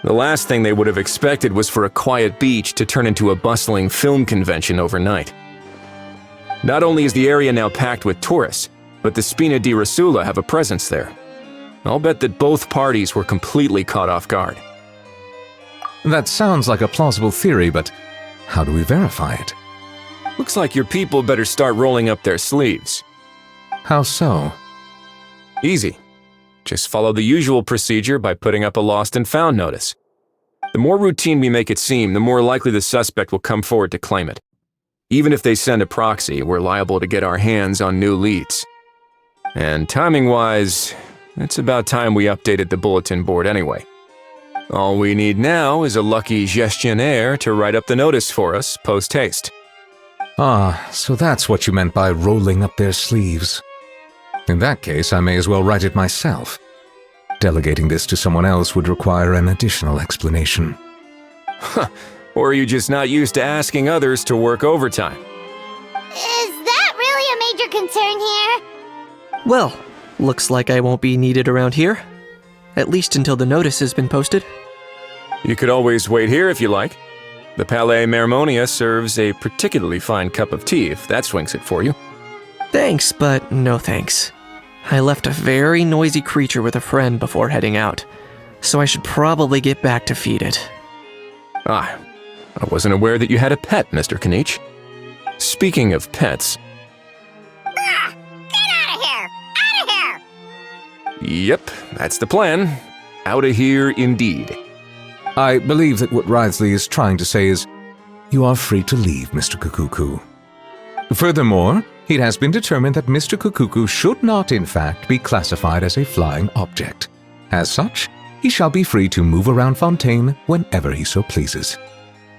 Speaker 9: The last thing they would have expected was for a quiet beach to turn into a bustling film convention overnight. Not only is the area now packed with tourists, but the Spina di Rosula have a presence there. I'll bet that both parties were completely caught off guard.
Speaker 10: That sounds like a plausible theory, but how do we verify it?
Speaker 9: Looks like your people better start rolling up their sleeves.
Speaker 10: How so?
Speaker 9: Easy. Just follow the usual procedure by putting up a lost and found notice. The more routine we make it seem, the more likely the suspect will come forward to claim it. Even if they send a proxy, we're liable to get our hands on new leads. And timing-wise, it's about time we updated the bulletin board anyway. All we need now is a lucky gestionnaire to write up the notice for us post-haste.
Speaker 10: Ah, so that's what you meant by rolling up their sleeves. In that case, I may as well write it myself. Delegating this to someone else would require an additional explanation.
Speaker 9: Or are you just not used to asking others to work overtime?
Speaker 1: Is that really a major concern here?
Speaker 2: Well, looks like I won't be needed around here. At least until the notice has been posted.
Speaker 9: You could always wait here if you like. The Palais Mermonia serves a particularly fine cup of tea if that swings it for you.
Speaker 2: Thanks, but no thanks. I left a very noisy creature with a friend before heading out, so I should probably get back to feed it.
Speaker 9: Ah, I wasn't aware that you had a pet, Mr. Kanich. Speaking of pets...
Speaker 1: Get out of here! Out of here!
Speaker 9: Yep, that's the plan. Out of here indeed.
Speaker 10: I believe that what Wriothesley is trying to say is, you are free to leave, Mr. Kukuku. Furthermore, it has been determined that Mr. Kukuku should not, in fact, be classified as a flying object. As such, he shall be free to move around Fontaine whenever he so pleases.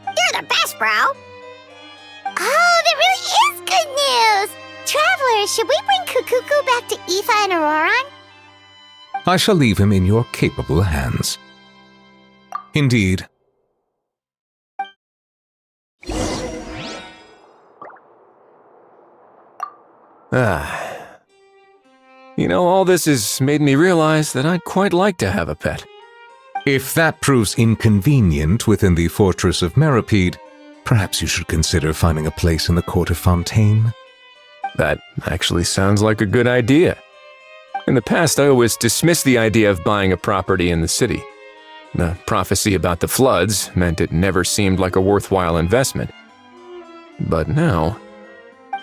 Speaker 1: You're the best, bro! Oh, that really is good news! Travelers, should we bring Kukuku back to Aoife and Auroran?
Speaker 10: I shall leave him in your capable hands. Indeed.
Speaker 9: You know, all this has made me realize that I'd quite like to have a pet.
Speaker 10: If that proves inconvenient within the fortress of Meripede, Perhaps you should consider finding a place in the Court of Fontaine.
Speaker 9: That actually sounds like a good idea. In the past, I always dismissed the idea of buying a property in the city. The prophecy about the floods meant it never seemed like a worthwhile investment. But now...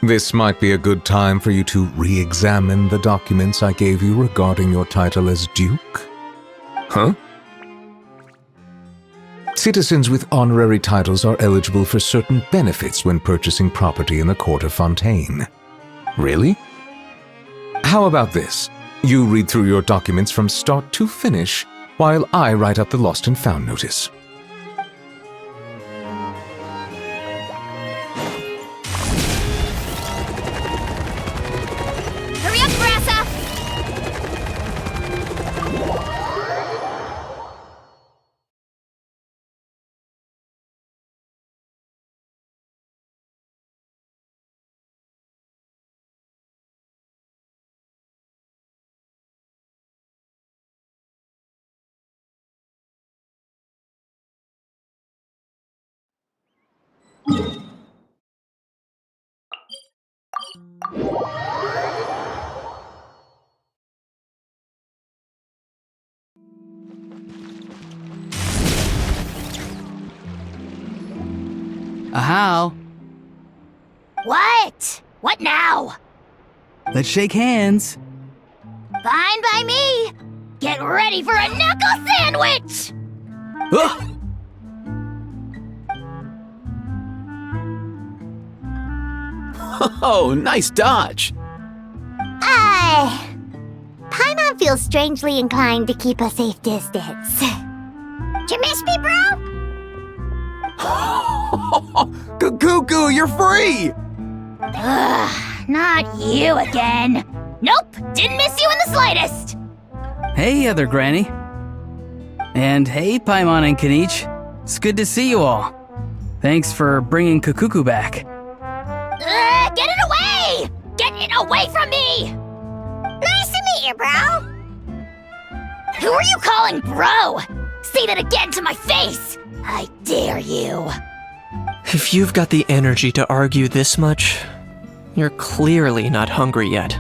Speaker 10: This might be a good time for you to re-examine the documents I gave you regarding your title as Duke.
Speaker 9: Huh?
Speaker 10: Citizens with honorary titles are eligible for certain benefits when purchasing property in the Court of Fontaine.
Speaker 9: Really?
Speaker 10: How about this? You read through your documents from start to finish, while I write up the lost and found notice.
Speaker 1: Hurry up, Brassa!
Speaker 6: How?
Speaker 1: What? What now?
Speaker 6: Let's shake hands.
Speaker 1: Fine by me! Get ready for a knuckle sandwich!
Speaker 6: Ugh!
Speaker 7: Oh, nice dodge.
Speaker 1: Paimon feels strangely inclined to keep a safe distance. Did you miss me, bro?
Speaker 7: Cuckoo, you're free!
Speaker 1: Ugh, not you again. Nope, didn't miss you in the slightest.
Speaker 6: Hey, other granny. And hey, Paimon and Kanich. It's good to see you all. Thanks for bringing Kukuku back.
Speaker 1: Get it away! Get it away from me! Nice to meet you, bro. Who are you calling bro? Say that again to my face! I dare you.
Speaker 2: If you've got the energy to argue this much, you're clearly not hungry yet.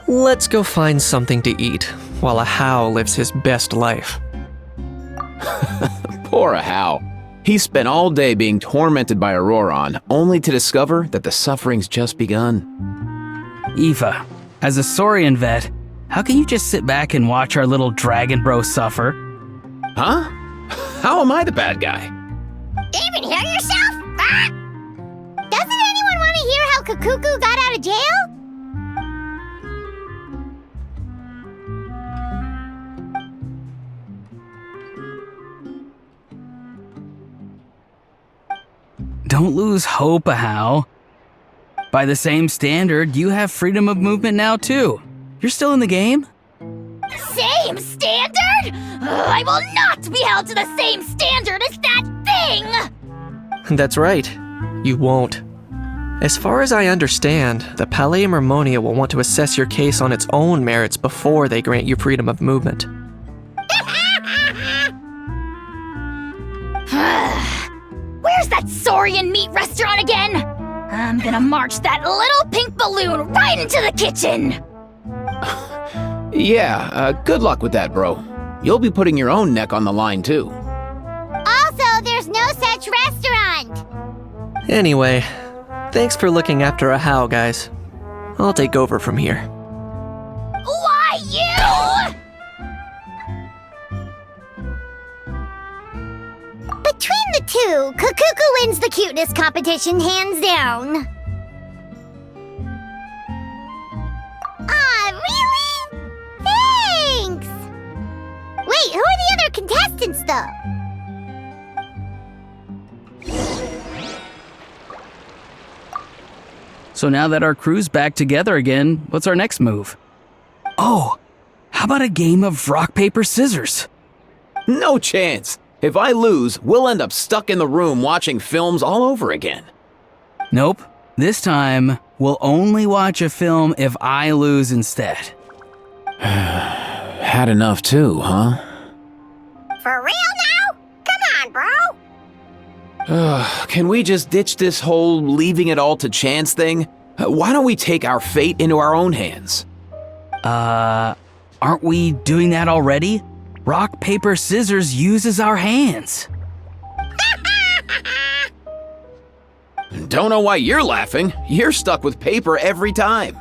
Speaker 2: Let's go find something to eat while Ahau lives his best life.
Speaker 7: Poor Ahau. He spent all day being tormented by Auroron, only to discover that the suffering's just begun.
Speaker 6: Aoife, as a Saurian vet, how can you just sit back and watch our little dragon bro suffer?
Speaker 7: Huh? How am I the bad guy?
Speaker 1: Even hear yourself? Ah! Doesn't anyone want to hear how Kukuku got out of jail?
Speaker 6: Don't lose hope, Ahau. By the same standard, you have freedom of movement now too. You're still in the game?
Speaker 1: Same standard? I will not be held to the same standard as that thing!
Speaker 2: That's right. You won't. As far as I understand, the Palais Mermonia will want to assess your case on its own merits before they grant you freedom of movement.
Speaker 1: Where's that Saurian meat restaurant again? I'm gonna march that little pink balloon right into the kitchen!
Speaker 7: Yeah, good luck with that, bro. You'll be putting your own neck on the line, too.
Speaker 1: Also, there's no such restaurant!
Speaker 2: Anyway, thanks for looking after Ahau, guys. I'll take over from here.
Speaker 1: Why you? Between the two, Kukuku wins the cuteness competition hands down. Aw, really? Thanks! Wait, who are the other contestants, though?
Speaker 6: So now that our crew's back together again, what's our next move? Oh, how about a game of rock, paper, scissors?
Speaker 7: No chance. If I lose, we'll end up stuck in the room watching films all over again.
Speaker 6: Nope. This time, we'll only watch a film if I lose instead.
Speaker 7: Had enough too, huh?
Speaker 1: For real now? Come on, bro.
Speaker 7: Can we just ditch this whole leaving it all to chance thing? Why don't we take our fate into our own hands?
Speaker 6: Aren't we doing that already? Rock, paper, scissors uses our hands.
Speaker 7: Don't know why you're laughing. You're stuck with paper every time.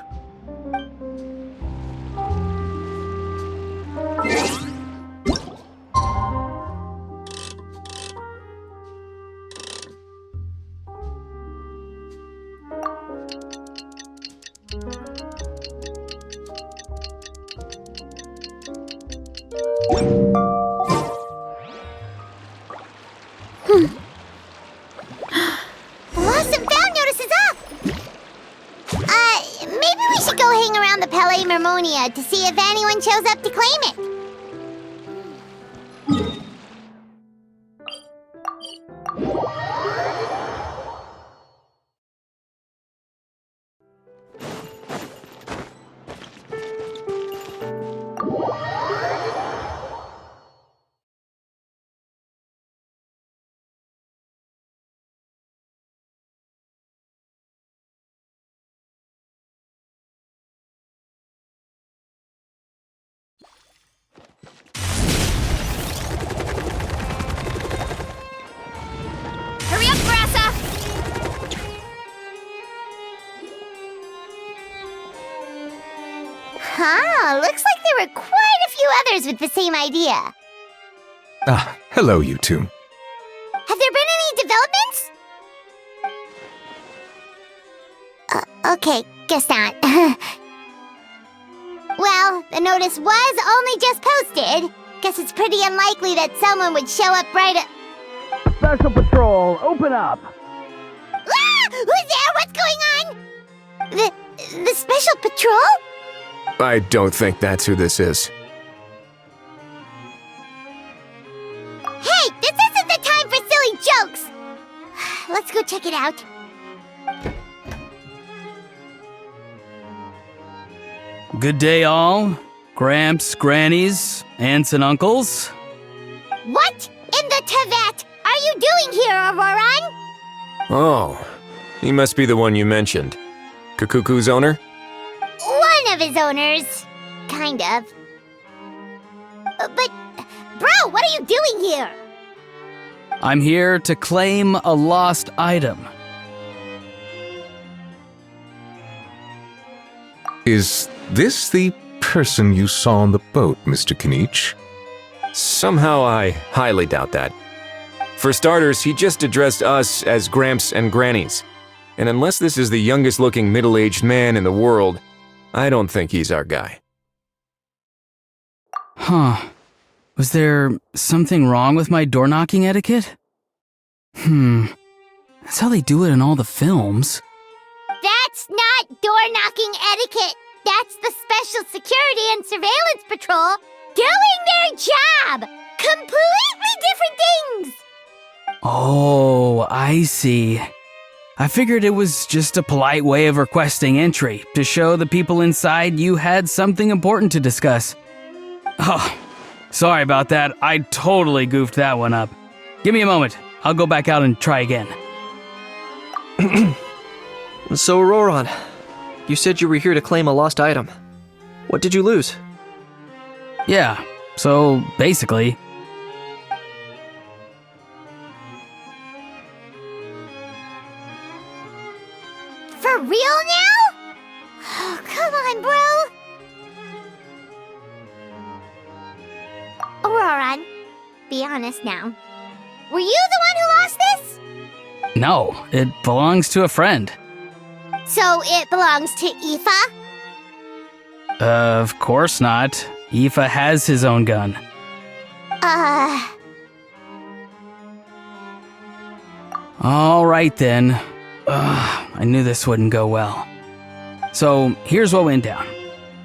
Speaker 1: Lost and found notice is up! Maybe we should go hang around the Palais Mermonia to see if anyone shows up to claim it.
Speaker 4: Hurry up, Grassa!
Speaker 1: Huh, looks like there were quite a few others with the same idea.
Speaker 10: Ah, hello, you two.
Speaker 1: Have there been any developments? Okay, guess not. Well, the notice was only just posted. Guess it's pretty unlikely that someone would show up right at...
Speaker 13: Special Patrol, open up!
Speaker 1: Ah! Who's there? What's going on? The Special Patrol?
Speaker 9: I don't think that's who this is.
Speaker 1: Hey, this isn't the time for silly jokes! Let's go check it out.
Speaker 6: Good day, all. Gramps, grannies, aunts, and uncles.
Speaker 1: What in the Tevat are you doing here, Auroran?
Speaker 9: Oh, he must be the one you mentioned. Kukuku's owner?
Speaker 1: One of his owners. Kind of. But, bro, what are you doing here?
Speaker 6: I'm here to claim a lost item.
Speaker 10: Is this the person you saw on the boat, Mr. Kinich?
Speaker 9: Somehow I highly doubt that. For starters, he just addressed us as Gramps and Grannies. And unless this is the youngest looking middle-aged man in the world, I don't think he's our guy.
Speaker 6: Huh. Was there something wrong with my door-knocking etiquette? That's how they do it in all the films.
Speaker 1: That's not door-knocking etiquette. That's the Special Security and Surveillance Patrol doing their job. Completely different things.
Speaker 6: Oh, I see. I figured it was just a polite way of requesting entry to show the people inside you had something important to discuss. Oh, sorry about that. I totally goofed that one up. Give me a moment. I'll go back out and try again.
Speaker 2: So, Auroran, you said you were here to claim a lost item. What did you lose?
Speaker 6: Yeah, so basically...
Speaker 1: For real now? Oh, come on, bro. Auroran, be honest now. Were you the one who lost this?
Speaker 6: No, it belongs to a friend.
Speaker 1: So it belongs to Aoife?
Speaker 6: Of course not. Aoife has his own gun. All right then. I knew this wouldn't go well. So here's what went down.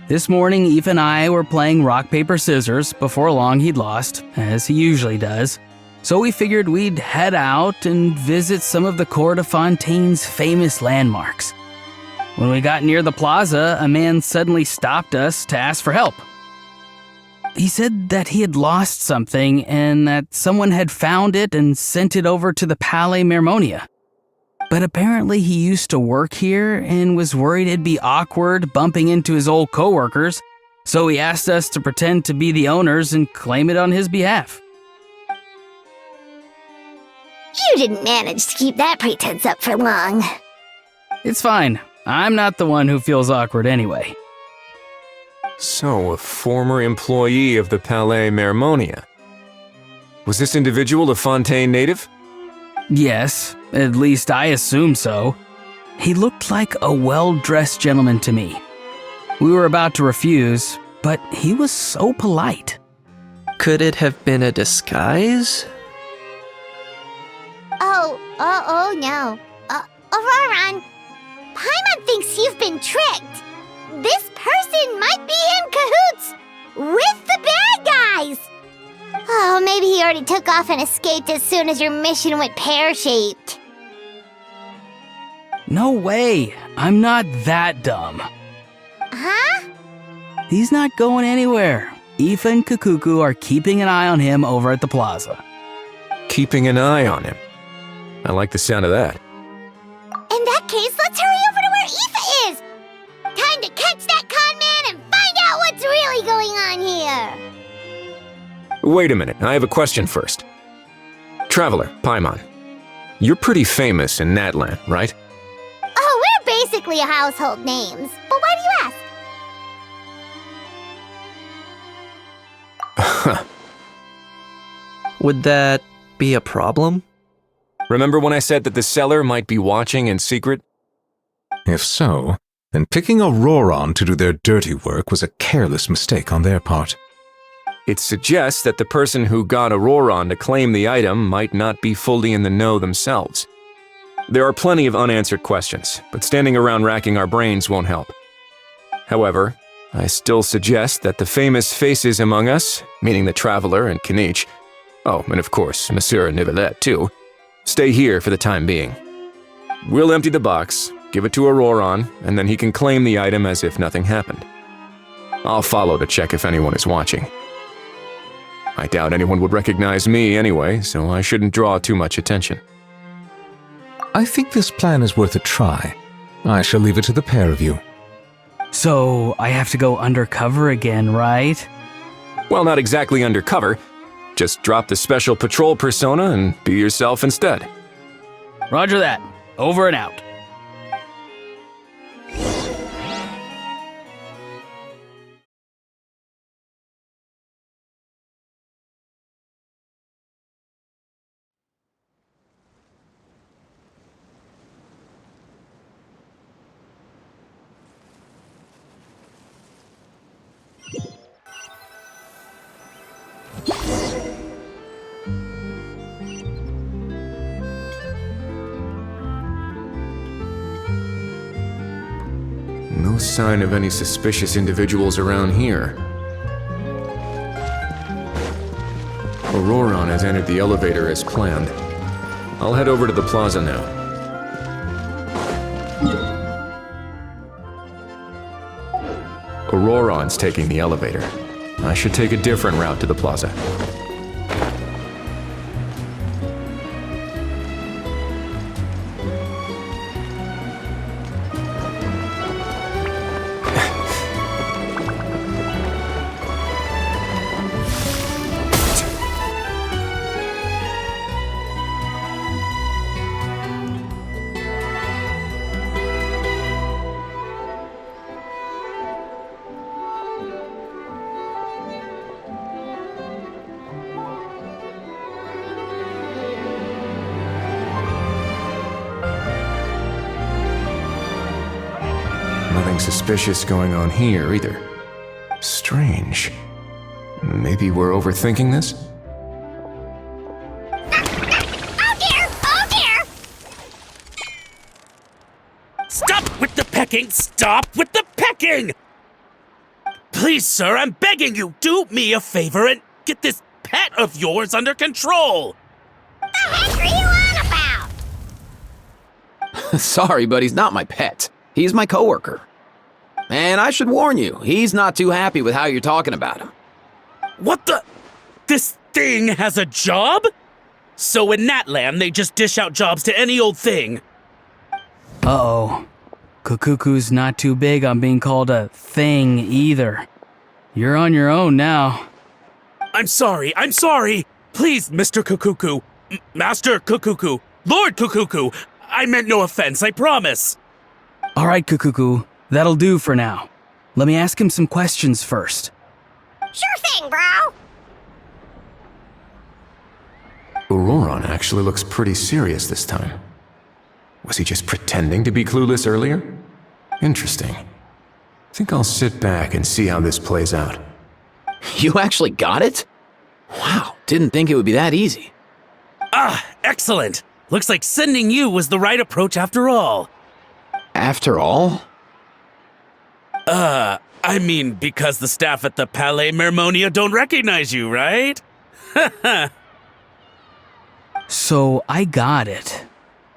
Speaker 6: This morning, Aoife and I were playing rock, paper, scissors. Before long, he'd lost, as he usually does. So we figured we'd head out and visit some of the Court of Fontaine's famous landmarks. When we got near the plaza, a man suddenly stopped us to ask for help. He said that he had lost something and that someone had found it and sent it over to the Palais Mermonia. But apparently he used to work here and was worried it'd be awkward bumping into his old coworkers, so he asked us to pretend to be the owners and claim it on his behalf.
Speaker 1: You didn't manage to keep that pretense up for long.
Speaker 6: It's fine. I'm not the one who feels awkward anyway.
Speaker 9: So, a former employee of the Palais Mermonia. Was this individual a Fontaine native?
Speaker 6: Yes, at least I assume so. He looked like a well-dressed gentleman to me. We were about to refuse, but he was so polite.
Speaker 2: Could it have been a disguise?
Speaker 1: Oh no. Auroron, Paimon thinks you've been tricked. This person might be in cahoots with the bad guys. Oh, maybe he already took off and escaped as soon as your mission went pear-shaped.
Speaker 6: No way. I'm not that dumb.
Speaker 1: Huh?
Speaker 6: He's not going anywhere. Aoife and Kukuku are keeping an eye on him over at the plaza.
Speaker 9: Keeping an eye on him. I like the sound of that.
Speaker 1: In that case, let's hurry over to where Aoife is. Time to catch that con man and find out what's really going on here.
Speaker 9: Wait a minute, I have a question first. Traveler, Paimon, you're pretty famous in Natlan, right?
Speaker 1: Oh, we're basically household names. But why do you ask?
Speaker 2: Would that be a problem?
Speaker 9: Remember when I said that the seller might be watching in secret?
Speaker 10: If so, then picking Auroron to do their dirty work was a careless mistake on their part.
Speaker 9: It suggests that the person who got Auroron to claim the item might not be fully in the know themselves. There are plenty of unanswered questions, but standing around racking our brains won't help. However, I still suggest that the famous faces among us, meaning the Traveler and Kinich, oh, and of course, Monsieur Nivelet too, stay here for the time being. We'll empty the box, give it to Auroron, and then he can claim the item as if nothing happened. I'll follow to check if anyone is watching. I doubt anyone would recognize me anyway, so I shouldn't draw too much attention.
Speaker 10: I think this plan is worth a try. I shall leave it to the pair of you.
Speaker 6: So, I have to go undercover again, right?
Speaker 9: Well, not exactly undercover. Just drop the special patrol persona and be yourself instead.
Speaker 6: Roger that. Over and out.
Speaker 9: No sign of any suspicious individuals around here. Auroron has entered the elevator as planned. I'll head over to the plaza now. Auroron's taking the elevator. I should take a different route to the plaza. Nothing suspicious going on here, either. Strange. Maybe we're overthinking this?
Speaker 1: Oh dear! Oh dear!
Speaker 11: Stop with the pecking! Stop with the pecking! Please, sir, I'm begging you, do me a favor and get this pet of yours under control!
Speaker 1: The heck are you on about?
Speaker 7: Sorry, but he's not my pet. He's my coworker. And I should warn you, he's not too happy with how you're talking about him.
Speaker 11: What the? This thing has a job? So in Natland, they just dish out jobs to any old thing.
Speaker 6: Uh-oh. Kukuku's not too big on being called a thing either. You're on your own now.
Speaker 11: I'm sorry. Please, Mr. Kukuku. Master Kukuku. Lord Kukuku. I meant no offense, I promise.
Speaker 6: All right, Kukuku. That'll do for now. Let me ask him some questions first.
Speaker 1: Sure thing, bro.
Speaker 9: Auroron actually looks pretty serious this time. Was he just pretending to be clueless earlier? Interesting. Think I'll sit back and see how this plays out.
Speaker 7: You actually got it? Wow, didn't think it would be that easy.
Speaker 11: Ah, excellent. Looks like sending you was the right approach after all.
Speaker 7: After all?
Speaker 11: I mean, because the staff at the Palais Mermonia don't recognize you, right?
Speaker 6: So I got it,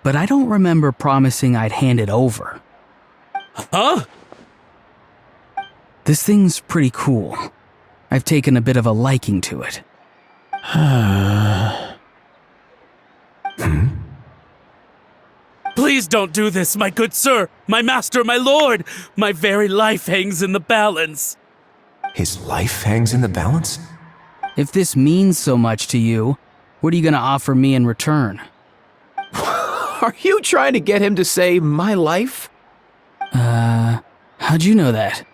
Speaker 6: but I don't remember promising I'd hand it over.
Speaker 11: Huh?
Speaker 6: This thing's pretty cool. I've taken a bit of a liking to it.
Speaker 11: Please don't do this, my good sir, my master, my lord. My very life hangs in the balance.
Speaker 9: His life hangs in the balance?
Speaker 6: If this means so much to you, what are you gonna offer me in return?
Speaker 7: Are you trying to get him to say my life?
Speaker 6: How'd you know that?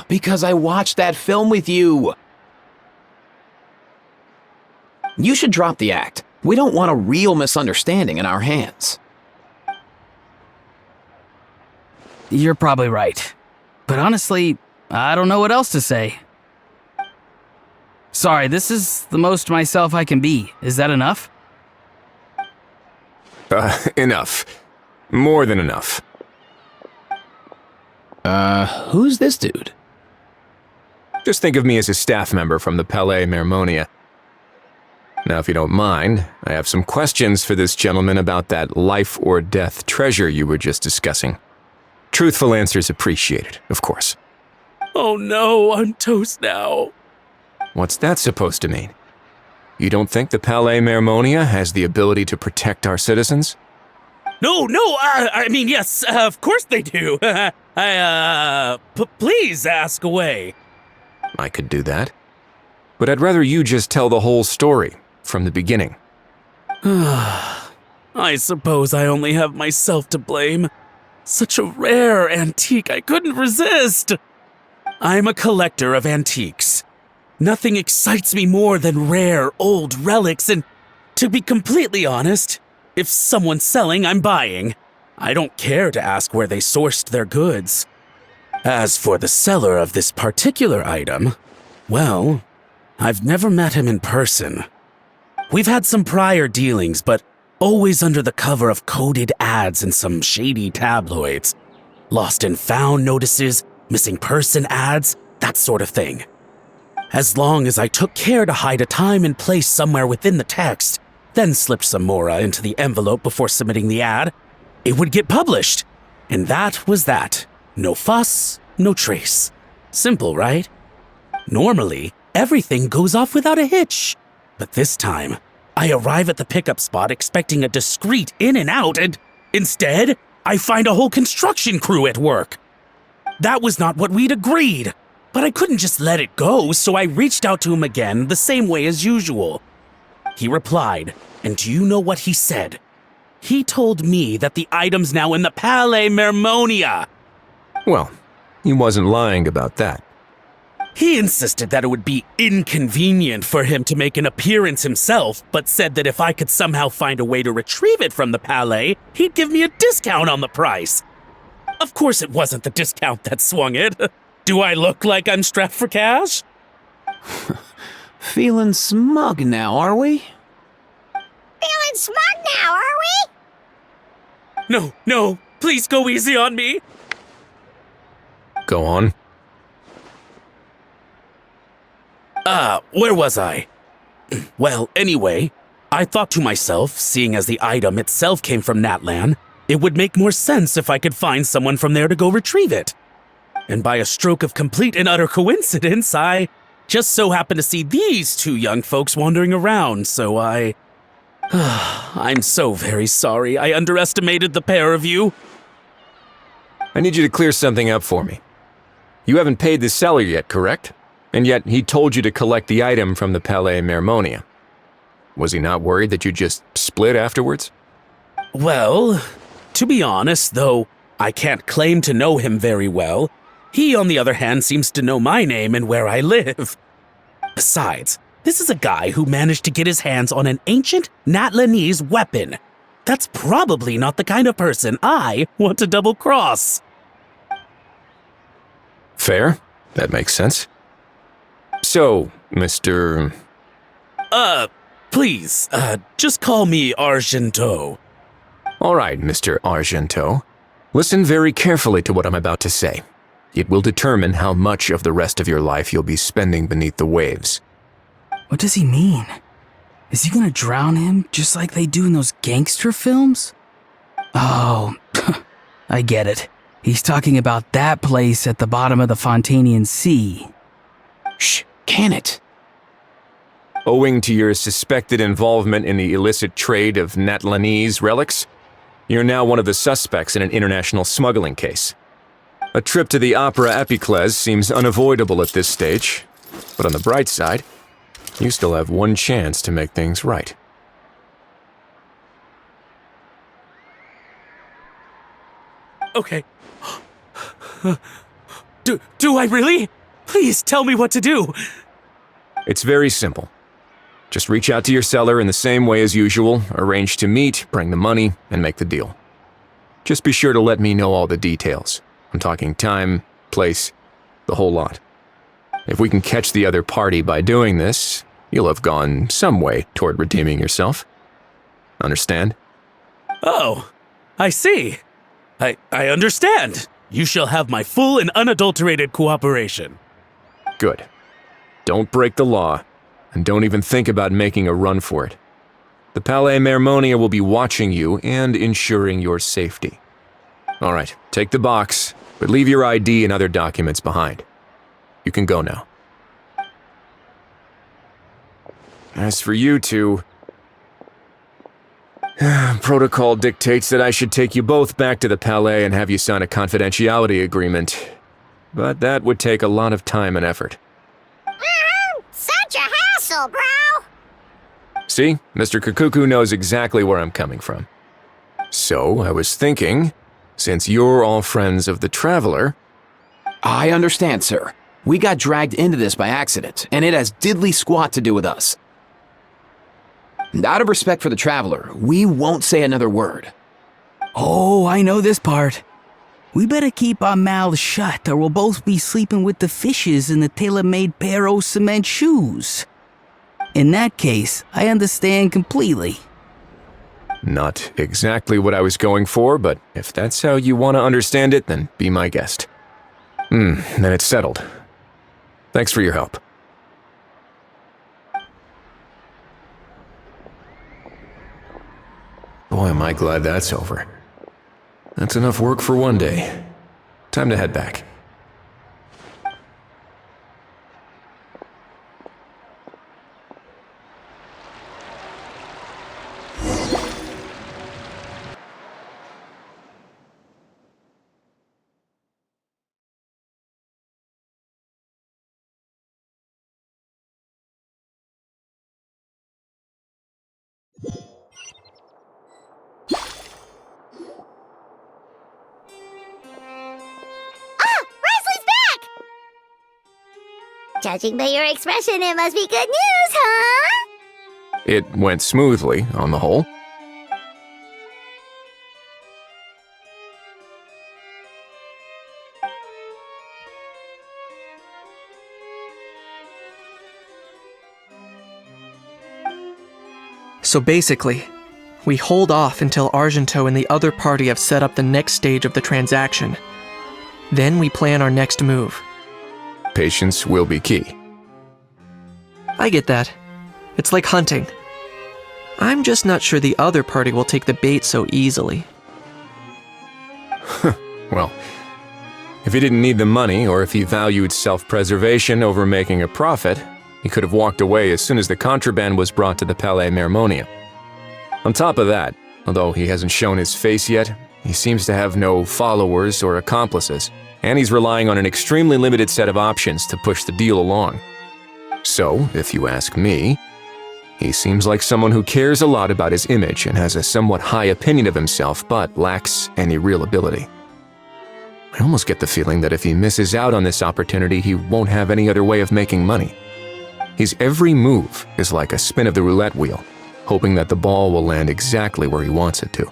Speaker 7: Because I watched that film with you. You should drop the act. We don't want a real misunderstanding in our hands.
Speaker 6: You're probably right. But honestly, I don't know what else to say. Sorry, this is the most myself I can be. Is that enough?
Speaker 9: Enough. More than enough.
Speaker 7: Who's this dude?
Speaker 9: Just think of me as a staff member from the Palais Mermonia. Now, if you don't mind, I have some questions for this gentleman about that life or death treasure you were just discussing. Truthful answers appreciated, of course.
Speaker 11: Oh no, I'm toast now.
Speaker 9: What's that supposed to mean? You don't think the Palais Mermonia has the ability to protect our citizens?
Speaker 11: No, I mean, yes, of course they do. Please ask away.
Speaker 9: I could do that. But I'd rather you just tell the whole story, from the beginning.
Speaker 11: I suppose I only have myself to blame. Such a rare antique, I couldn't resist. I'm a collector of antiques. Nothing excites me more than rare, old relics, and to be completely honest, if someone's selling, I'm buying. I don't care to ask where they sourced their goods. As for the seller of this particular item, well, I've never met him in person. We've had some prior dealings, but always under the cover of coded ads in some shady tabloids. Lost and found notices, missing person ads, that sort of thing. As long as I took care to hide a time and place somewhere within the text, then slipped some mora into the envelope before submitting the ad, it would get published. And that was that. No fuss, no trace. Simple, right? Normally, everything goes off without a hitch. But this time, I arrive at the pickup spot expecting a discreet in and out, and instead, I find a whole construction crew at work. That was not what we'd agreed, but I couldn't just let it go, so I reached out to him again the same way as usual. He replied, and do you know what he said? He told me that the item's now in the Palais Mermonia.
Speaker 9: Well, he wasn't lying about that.
Speaker 11: He insisted that it would be inconvenient for him to make an appearance himself, but said that if I could somehow find a way to retrieve it from the Palais, he'd give me a discount on the price. Of course it wasn't the discount that swung it. Do I look like I'm strapped for cash?
Speaker 7: Feeling smug now, are we?
Speaker 1: Feeling smug now, are we?
Speaker 11: No, please go easy on me.
Speaker 9: Go on.
Speaker 11: Where was I? Well, anyway, I thought to myself, seeing as the item itself came from Natlan, it would make more sense if I could find someone from there to go retrieve it. And by a stroke of complete and utter coincidence, I just so happened to see these two young folks wandering around, so I'm so very sorry. I underestimated the pair of you.
Speaker 9: I need you to clear something up for me. You haven't paid the seller yet, correct? And yet he told you to collect the item from the Palais Mermonia. Was he not worried that you'd just split afterwards?
Speaker 11: Well, to be honest, though I can't claim to know him very well, he, on the other hand, seems to know my name and where I live. Besides, this is a guy who managed to get his hands on an ancient Natlanese weapon. That's probably not the kind of person I want to double-cross.
Speaker 9: Fair. That makes sense. So, Mr.
Speaker 11: Please, just call me Argento.
Speaker 9: All right, Mr. Argento. Listen very carefully to what I'm about to say. It will determine how much of the rest of your life you'll be spending beneath the waves.
Speaker 6: What does he mean? Is he gonna drown him just like they do in those gangster films? Oh, I get it. He's talking about that place at the bottom of the Fontainian Sea.
Speaker 7: Shh, can it?
Speaker 9: Owing to your suspected involvement in the illicit trade of Natlanese relics, you're now one of the suspects in an international smuggling case. A trip to the Opera Epiclese seems unavoidable at this stage, but on the bright side, you still have one chance to make things right.
Speaker 11: Okay. Do I really? Please tell me what to do.
Speaker 9: It's very simple. Just reach out to your seller in the same way as usual, arrange to meet, bring the money, and make the deal. Just be sure to let me know all the details. I'm talking time, place, the whole lot. If we can catch the other party by doing this, you'll have gone some way toward redeeming yourself. Understand?
Speaker 11: Oh, I see. I understand. You shall have my full and unadulterated cooperation.
Speaker 9: Good. Don't break the law, and don't even think about making a run for it. The Palais Mermonia will be watching you and ensuring your safety. All right, take the box, but leave your ID and other documents behind. You can go now. As for you two, protocol dictates that I should take you both back to the Palais and have you sign a confidentiality agreement. But that would take a lot of time and effort.
Speaker 1: Such a hassle, bro!
Speaker 9: See, Mr. Kakuku knows exactly where I'm coming from. So, I was thinking, since you're all friends of the Traveler...
Speaker 7: I understand, sir. We got dragged into this by accident, and it has diddly squat to do with us. And out of respect for the Traveler, we won't say another word.
Speaker 6: Oh, I know this part. We better keep our mouths shut or we'll both be sleeping with the fishes in the tailor-made pair of cement shoes. In that case, I understand completely.
Speaker 9: Not exactly what I was going for, but if that's how you want to understand it, then be my guest. Then it's settled. Thanks for your help. Boy, am I glad that's over. That's enough work for one day. Time to head back.
Speaker 1: Judging by your expression, it must be good news, huh?
Speaker 9: It went smoothly, on the whole.
Speaker 2: So basically, we hold off until Argento and the other party have set up the next stage of the transaction. Then we plan our next move.
Speaker 9: Patience will be key.
Speaker 2: I get that. It's like hunting. I'm just not sure the other party will take the bait so easily.
Speaker 9: Well, If he didn't need the money, or if he valued self-preservation over making a profit, he could have walked away as soon as the contraband was brought to the Palais Mermonia. On top of that, although he hasn't shown his face yet, he seems to have no followers or accomplices, and he's relying on an extremely limited set of options to push the deal along. So, if you ask me, he seems like someone who cares a lot about his image and has a somewhat high opinion of himself, but lacks any real ability. I almost get the feeling that if he misses out on this opportunity, he won't have any other way of making money. His every move is like a spin of the roulette wheel, hoping that the ball will land exactly where he wants it to.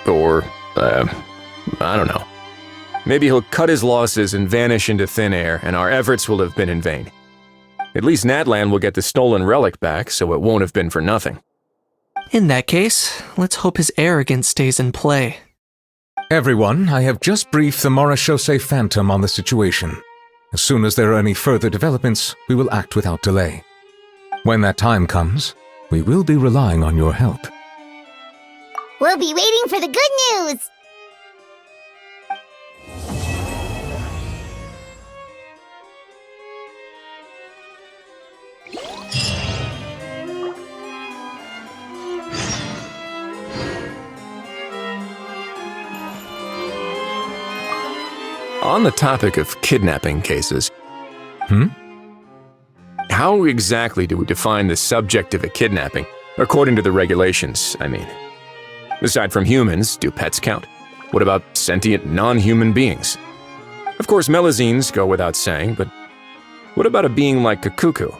Speaker 9: Or, I don't know. Maybe he'll cut his losses and vanish into thin air, and our efforts will have been in vain. At least Natlan will get the stolen relic back, so it won't have been for nothing.
Speaker 2: In that case, let's hope his arrogance stays in play.
Speaker 10: Everyone, I have just briefed the Marechaussee Phantom on the situation. As soon as there are any further developments, we will act without delay. When that time comes, we will be relying on your help.
Speaker 1: We'll be waiting for the good news!
Speaker 9: On the topic of kidnapping cases, how exactly do we define the subject of a kidnapping, according to the regulations, I mean? Aside from humans, do pets count? What about sentient, non-human beings? Of course, Melazines go without saying, but what about a being like Kukuku?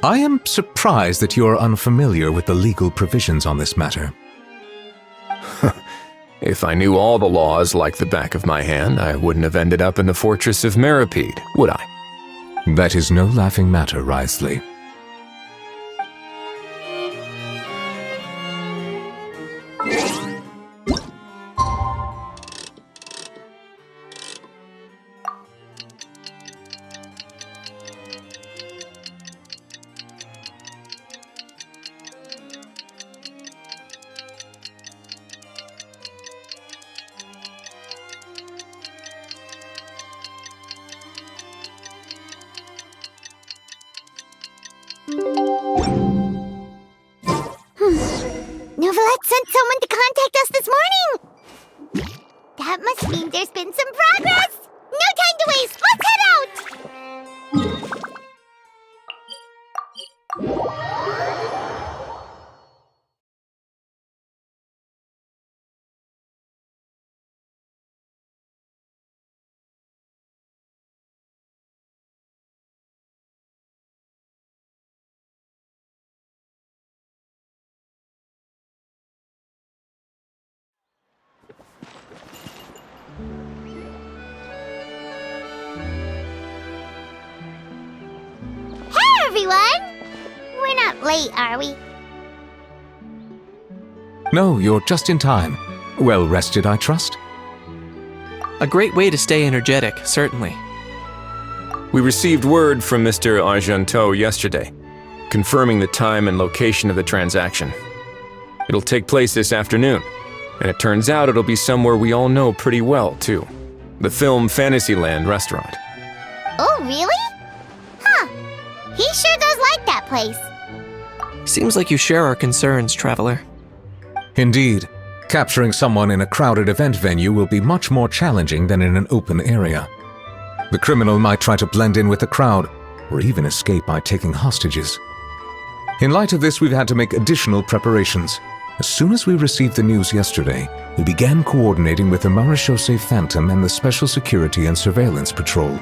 Speaker 10: I am surprised that you are unfamiliar with the legal provisions on this matter.
Speaker 9: If I knew all the laws like the back of my hand, I wouldn't have ended up in the fortress of Meripede, would I?
Speaker 10: That is no laughing matter, Wriothesley.
Speaker 1: Novelette sent someone to contact us this morning! That must mean there's been some progress! No time to waste! Let's head out! Everyone! We're not late, are we?
Speaker 10: No, you're just in time. Well rested, I trust?
Speaker 2: A great way to stay energetic, certainly.
Speaker 9: We received word from Mr. Argenteau yesterday, confirming the time and location of the transaction. It'll take place this afternoon, and it turns out it'll be somewhere we all know pretty well, too. The Film Fantasyland restaurant.
Speaker 1: Oh, really? Huh. He sure does like that place.
Speaker 2: Seems like you share our concerns, Traveler.
Speaker 10: Indeed. Capturing someone in a crowded event venue will be much more challenging than in an open area. The criminal might try to blend in with the crowd, or even escape by taking hostages. In light of this, we've had to make additional preparations. As soon as we received the news yesterday, we began coordinating with the Marechaussee Phantom and the Special Security and Surveillance Patrol.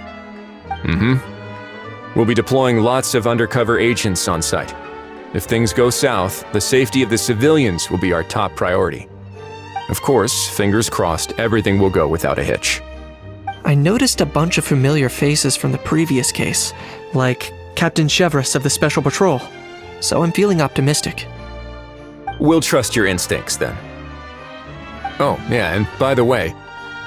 Speaker 9: We'll be deploying lots of undercover agents on site. If things go south, the safety of the civilians will be our top priority. Of course, fingers crossed, everything will go without a hitch.
Speaker 2: I noticed a bunch of familiar faces from the previous case, like Captain Chevreuse of the Special Patrol, so I'm feeling optimistic.
Speaker 9: We'll trust your instincts, then. Oh, yeah, and by the way,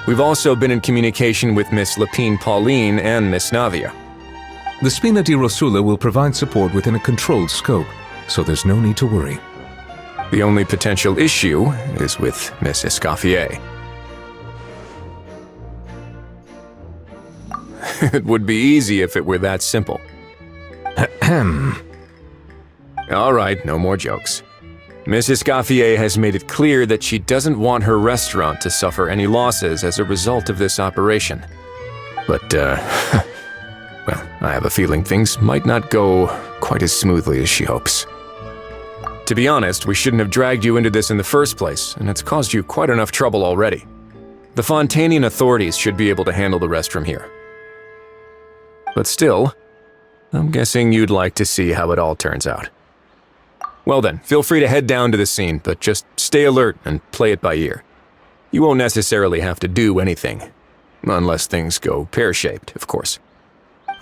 Speaker 9: we've also been in communication with Miss Lapine Pauline and Miss Navia.
Speaker 10: The Spina di Rosula will provide support within a controlled scope, so there's no need to worry.
Speaker 9: The only potential issue is with Miss Escoffier. It would be easy if it were that simple. All right, no more jokes. Miss Escoffier has made it clear that she doesn't want her restaurant to suffer any losses as a result of this operation. But, well, I have a feeling things might not go quite as smoothly as she hopes. To be honest, we shouldn't have dragged you into this in the first place, and it's caused you quite enough trouble already. The Fontainian authorities should be able to handle the rest from here. But still, I'm guessing you'd like to see how it all turns out. Well then, feel free to head down to the scene, but just stay alert and play it by ear. You won't necessarily have to do anything. Unless things go pear-shaped, of course.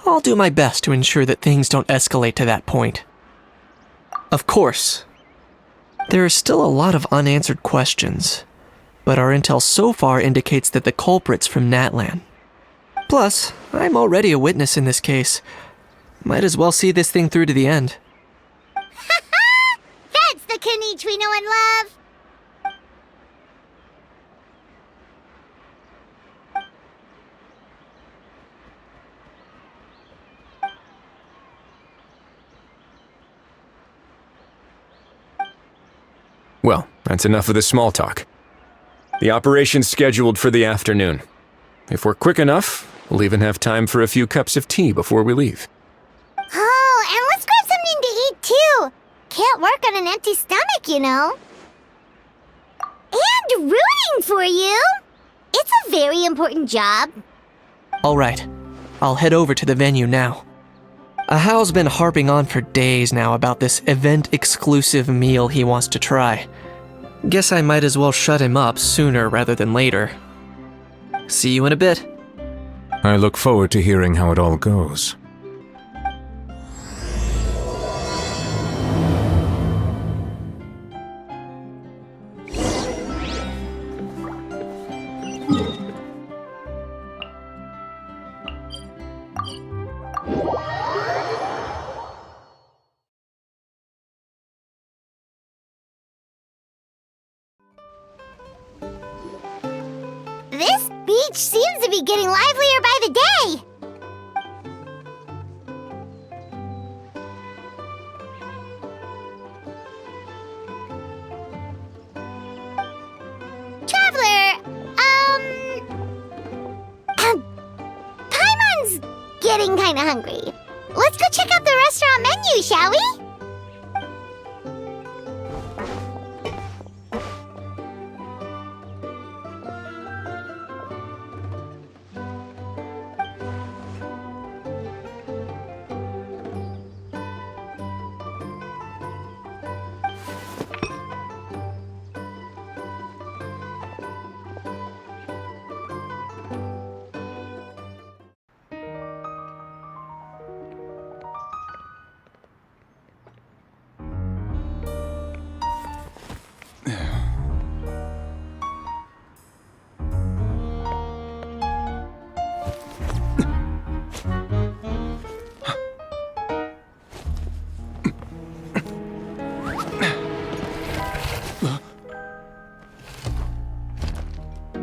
Speaker 2: I'll do my best to ensure that things don't escalate to that point. Of course. There are still a lot of unanswered questions, but our intel so far indicates that the culprit's from Natlan. Plus, I'm already a witness in this case. Might as well see this thing through to the end.
Speaker 1: That's the Knight we know and love!
Speaker 9: Well, that's enough of the small talk. The operation's scheduled for the afternoon. If we're quick enough, we'll even have time for a few cups of tea before we leave.
Speaker 1: Oh, and let's grab something to eat too! Can't work on an empty stomach, you know. And rooting for you! It's a very important job.
Speaker 2: Alright, I'll head over to the venue now. Ahao's been harping on for days now about this event-exclusive meal he wants to try. Guess I might as well shut him up sooner rather than later. See you in a bit.
Speaker 10: I look forward to hearing how it all goes.
Speaker 1: This beach seems to be getting livelier by the day. Traveler, Paimon's getting kinda hungry. Let's go check out the restaurant menu, shall we?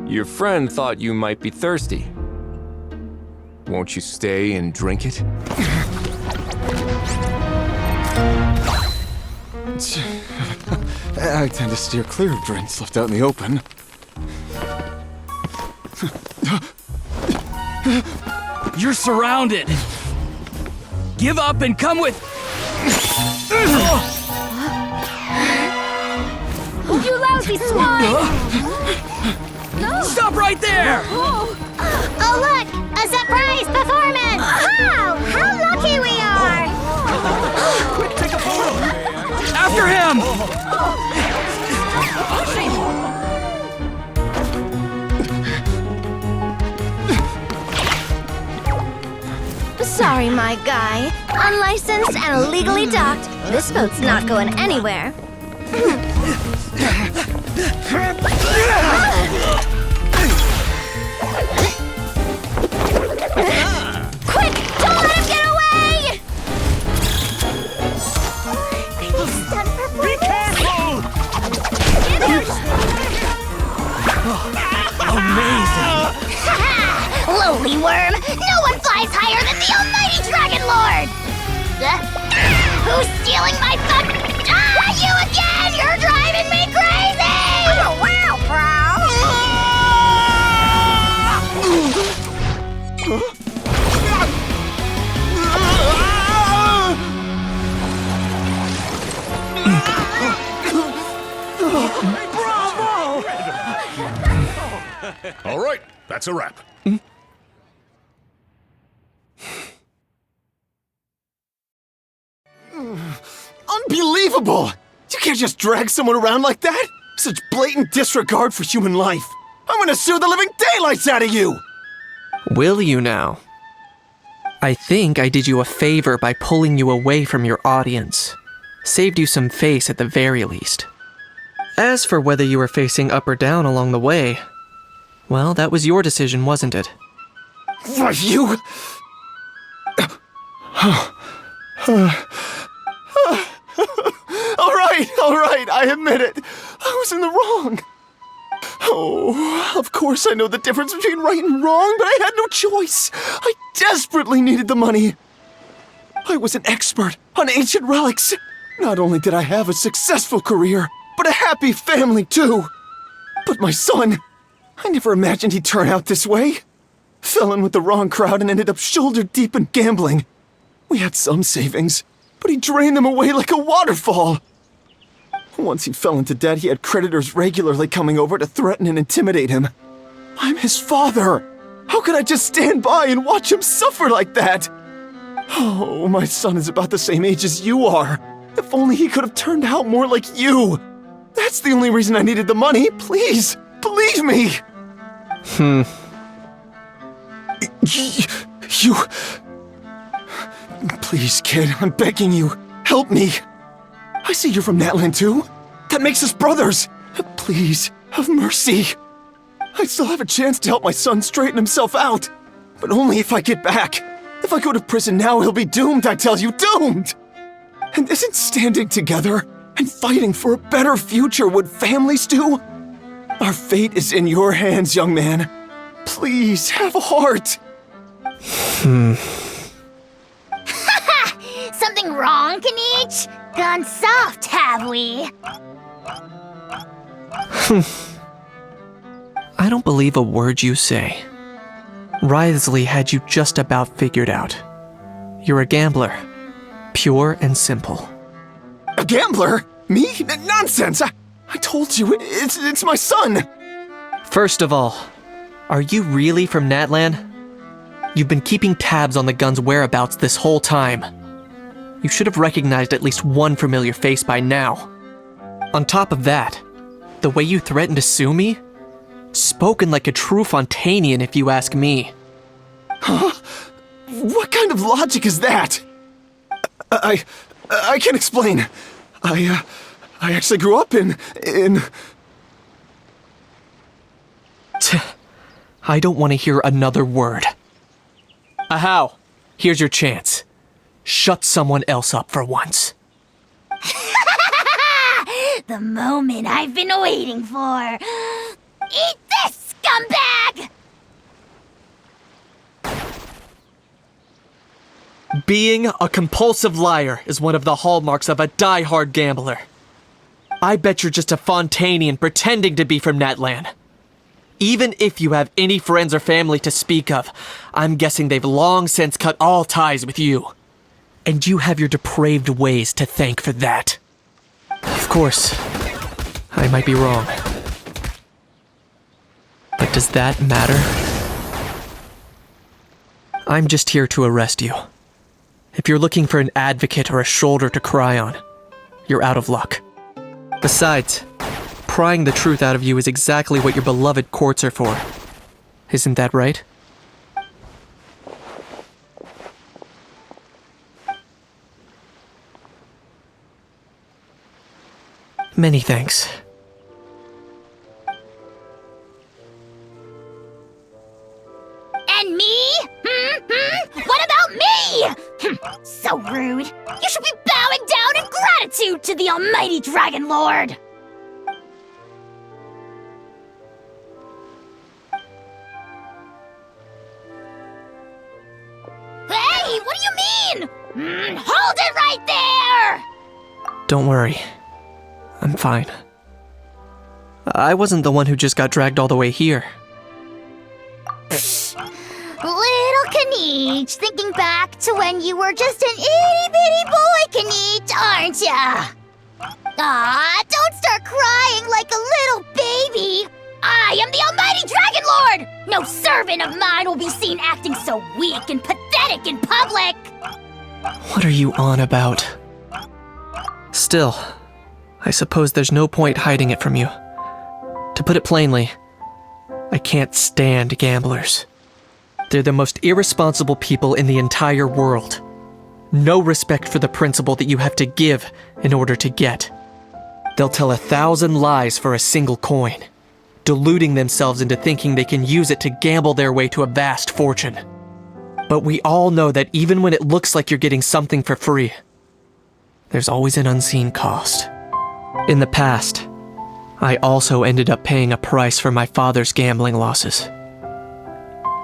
Speaker 9: Your friend thought you might be thirsty. Won't you stay and drink it?
Speaker 14: I tend to steer clear of drinks left out in the open.
Speaker 6: You're surrounded! Give up and come with...
Speaker 4: You lousy swine!
Speaker 6: Stop right there!
Speaker 1: Oh look! A surprise performance! Wow! How lucky we are!
Speaker 6: Quick, take a photo! After him!
Speaker 4: Sorry, my guy. Unlicensed and illegally docked, this boat's not going anywhere.
Speaker 1: Quick! Don't let him get away! Be careful!
Speaker 15: All right, that's a wrap.
Speaker 13: Unbelievable! You can't just drag someone around like that! Such blatant disregard for human life! I'm gonna sue the living daylights out of you!
Speaker 2: Will you now? I think I did you a favor by pulling you away from your audience. Saved you some face at the very least. As for whether you were facing up or down along the way, well, that was your decision, wasn't it?
Speaker 13: Why, you... All right, I admit it. I was in the wrong. Oh, of course I know the difference between right and wrong, but I had no choice. I desperately needed the money. I was an expert on ancient relics. Not only did I have a successful career, but a happy family too. But my son, I never imagined he'd turn out this way. Fell in with the wrong crowd and ended up shoulder deep in gambling. We had some savings, but he drained them away like a waterfall. Once he fell into debt, he had creditors regularly coming over to threaten and intimidate him. I'm his father. How could I just stand by and watch him suffer like that? Oh, my son is about the same age as you are. If only he could have turned out more like you. That's the only reason I needed the money. Please, believe me. You... Please, kid, I'm begging you. Help me. I see you're from Natland too. That makes us brothers. Please, have mercy. I still have a chance to help my son straighten himself out. But only if I get back. If I go to prison now, he'll be doomed, I tell you, doomed! And isn't standing together and fighting for a better future what families do? Our fate is in your hands, young man. Please, have a heart.
Speaker 1: Something wrong, Kanich? Gone soft, have we?
Speaker 2: I don't believe a word you say. Wriothesley had you just about figured out. You're a gambler. Pure and simple.
Speaker 13: A gambler? Me? Nonsense! I told you, it's my son!
Speaker 2: First of all, are you really from Natlan? You've been keeping tabs on the gun's whereabouts this whole time. You should have recognized at least one familiar face by now. On top of that, the way you threatened to sue me? Spoken like a true Fontainian, if you ask me.
Speaker 13: Huh? What kind of logic is that? I can't explain. I actually grew up in...
Speaker 2: I don't want to hear another word. Ahow, here's your chance. Shut someone else up for once.
Speaker 1: The moment I've been waiting for. Eat this, scumbag!
Speaker 2: Being a compulsive liar is one of the hallmarks of a die-hard gambler. I bet you're just a Fontainian pretending to be from Natlan. Even if you have any friends or family to speak of, I'm guessing they've long since cut all ties with you. And you have your depraved ways to thank for that. Of course, I might be wrong. But does that matter? I'm just here to arrest you. If you're looking for an advocate or a shoulder to cry on, you're out of luck. Besides, prying the truth out of you is exactly what your beloved courts are for. Isn't that right? Many thanks.
Speaker 1: And me? What about me? So rude. You should be bowing down in gratitude to the almighty Dragon Lord. Hey, what do you mean? Hold it right there!
Speaker 2: Don't worry. I'm fine. I wasn't the one who just got dragged all the way here.
Speaker 1: Little Kanich, thinking back to when you were just an itty-bitty boy, Kanich, aren't ya? Ah, don't start crying like a little baby! I am the Almighty Dragon Lord! No servant of mine will be seen acting so weak and pathetic in public!
Speaker 2: What are you on about? Still, I suppose there's no point hiding it from you. To put it plainly, I can't stand gamblers. They're the most irresponsible people in the entire world. No respect for the principle that you have to give in order to get. They'll tell 1,000 lies for a single coin, deluding themselves into thinking they can use it to gamble their way to a vast fortune. But we all know that even when it looks like you're getting something for free, there's always an unseen cost. In the past, I also ended up paying a price for my father's gambling losses.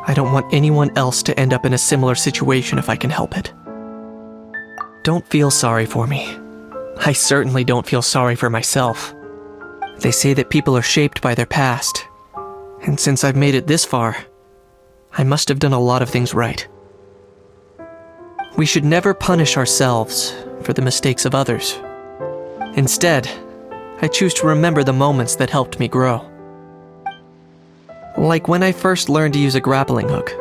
Speaker 2: I don't want anyone else to end up in a similar situation if I can help it. Don't feel sorry for me. I certainly don't feel sorry for myself. They say that people are shaped by their past, and since I've made it this far, I must have done a lot of things right. We should never punish ourselves for the mistakes of others. Instead, I choose to remember the moments that helped me grow. Like when I first learned to use a grappling hook,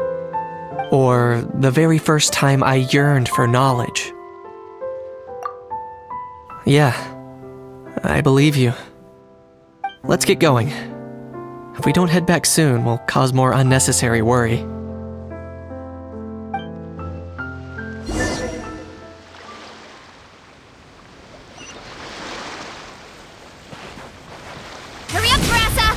Speaker 2: or the very first time I yearned for knowledge. Yeah, I believe you. Let's get going. If we don't head back soon, we'll cause more unnecessary worry.
Speaker 1: Hurry up, Brassa!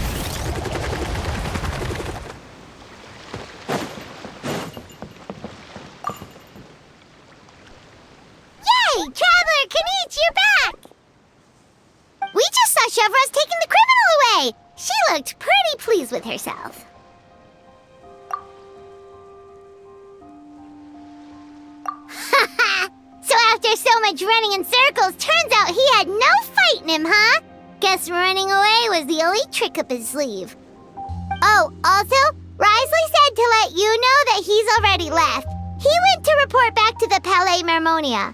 Speaker 1: Yay! Traveler Kanichi, you're back! We just saw Chevro's taking the criminal away! She looked pretty pleased with herself. Haha! So after so much running in circles, turns out he had no fight in him, huh? Guess running away was the only trick up his sleeve. Oh, also, Risley said to let you know that he's already left. He went to report back to the Palais Mermonia.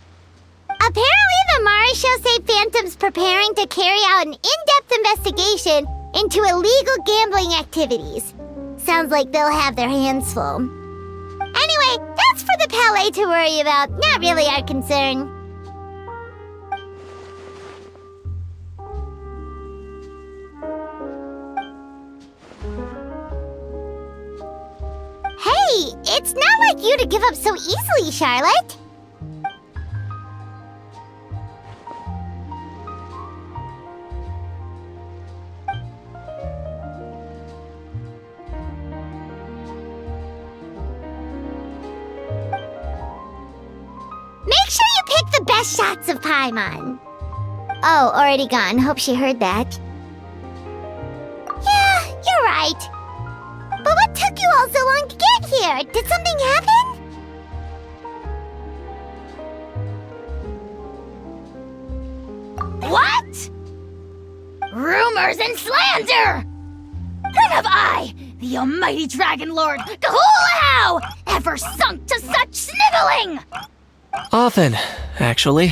Speaker 1: Apparently, the Mari show say Phantom's preparing to carry out an in-depth investigation into illegal gambling activities. Sounds like they'll have their hands full. Anyway, that's for the Palais to worry about, not really our concern. Hey, it's not like you to give up so easily, Charlotte. Make sure you pick the best shots of Paimon. Oh, already gone. Hope she heard that. Yeah, you're right. But what took you all so long to get here? Did something happen? What? Rumors and slander! When have I, the almighty Dragon Lord, Kahulao, ever sunk to such sniveling?
Speaker 2: Often, actually.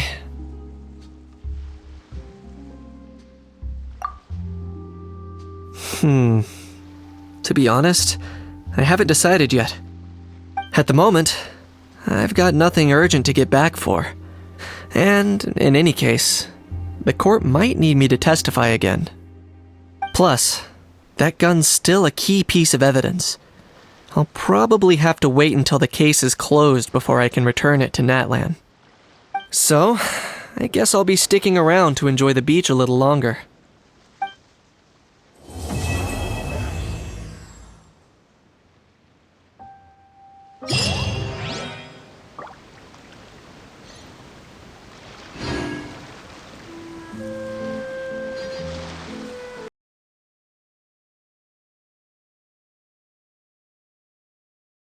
Speaker 2: To be honest, I haven't decided yet. At the moment, I've got nothing urgent to get back for. And, in any case, the court might need me to testify again. Plus, that gun's still a key piece of evidence. I'll probably have to wait until the case is closed before I can return it to Natlan. So, I guess I'll be sticking around to enjoy the beach a little longer.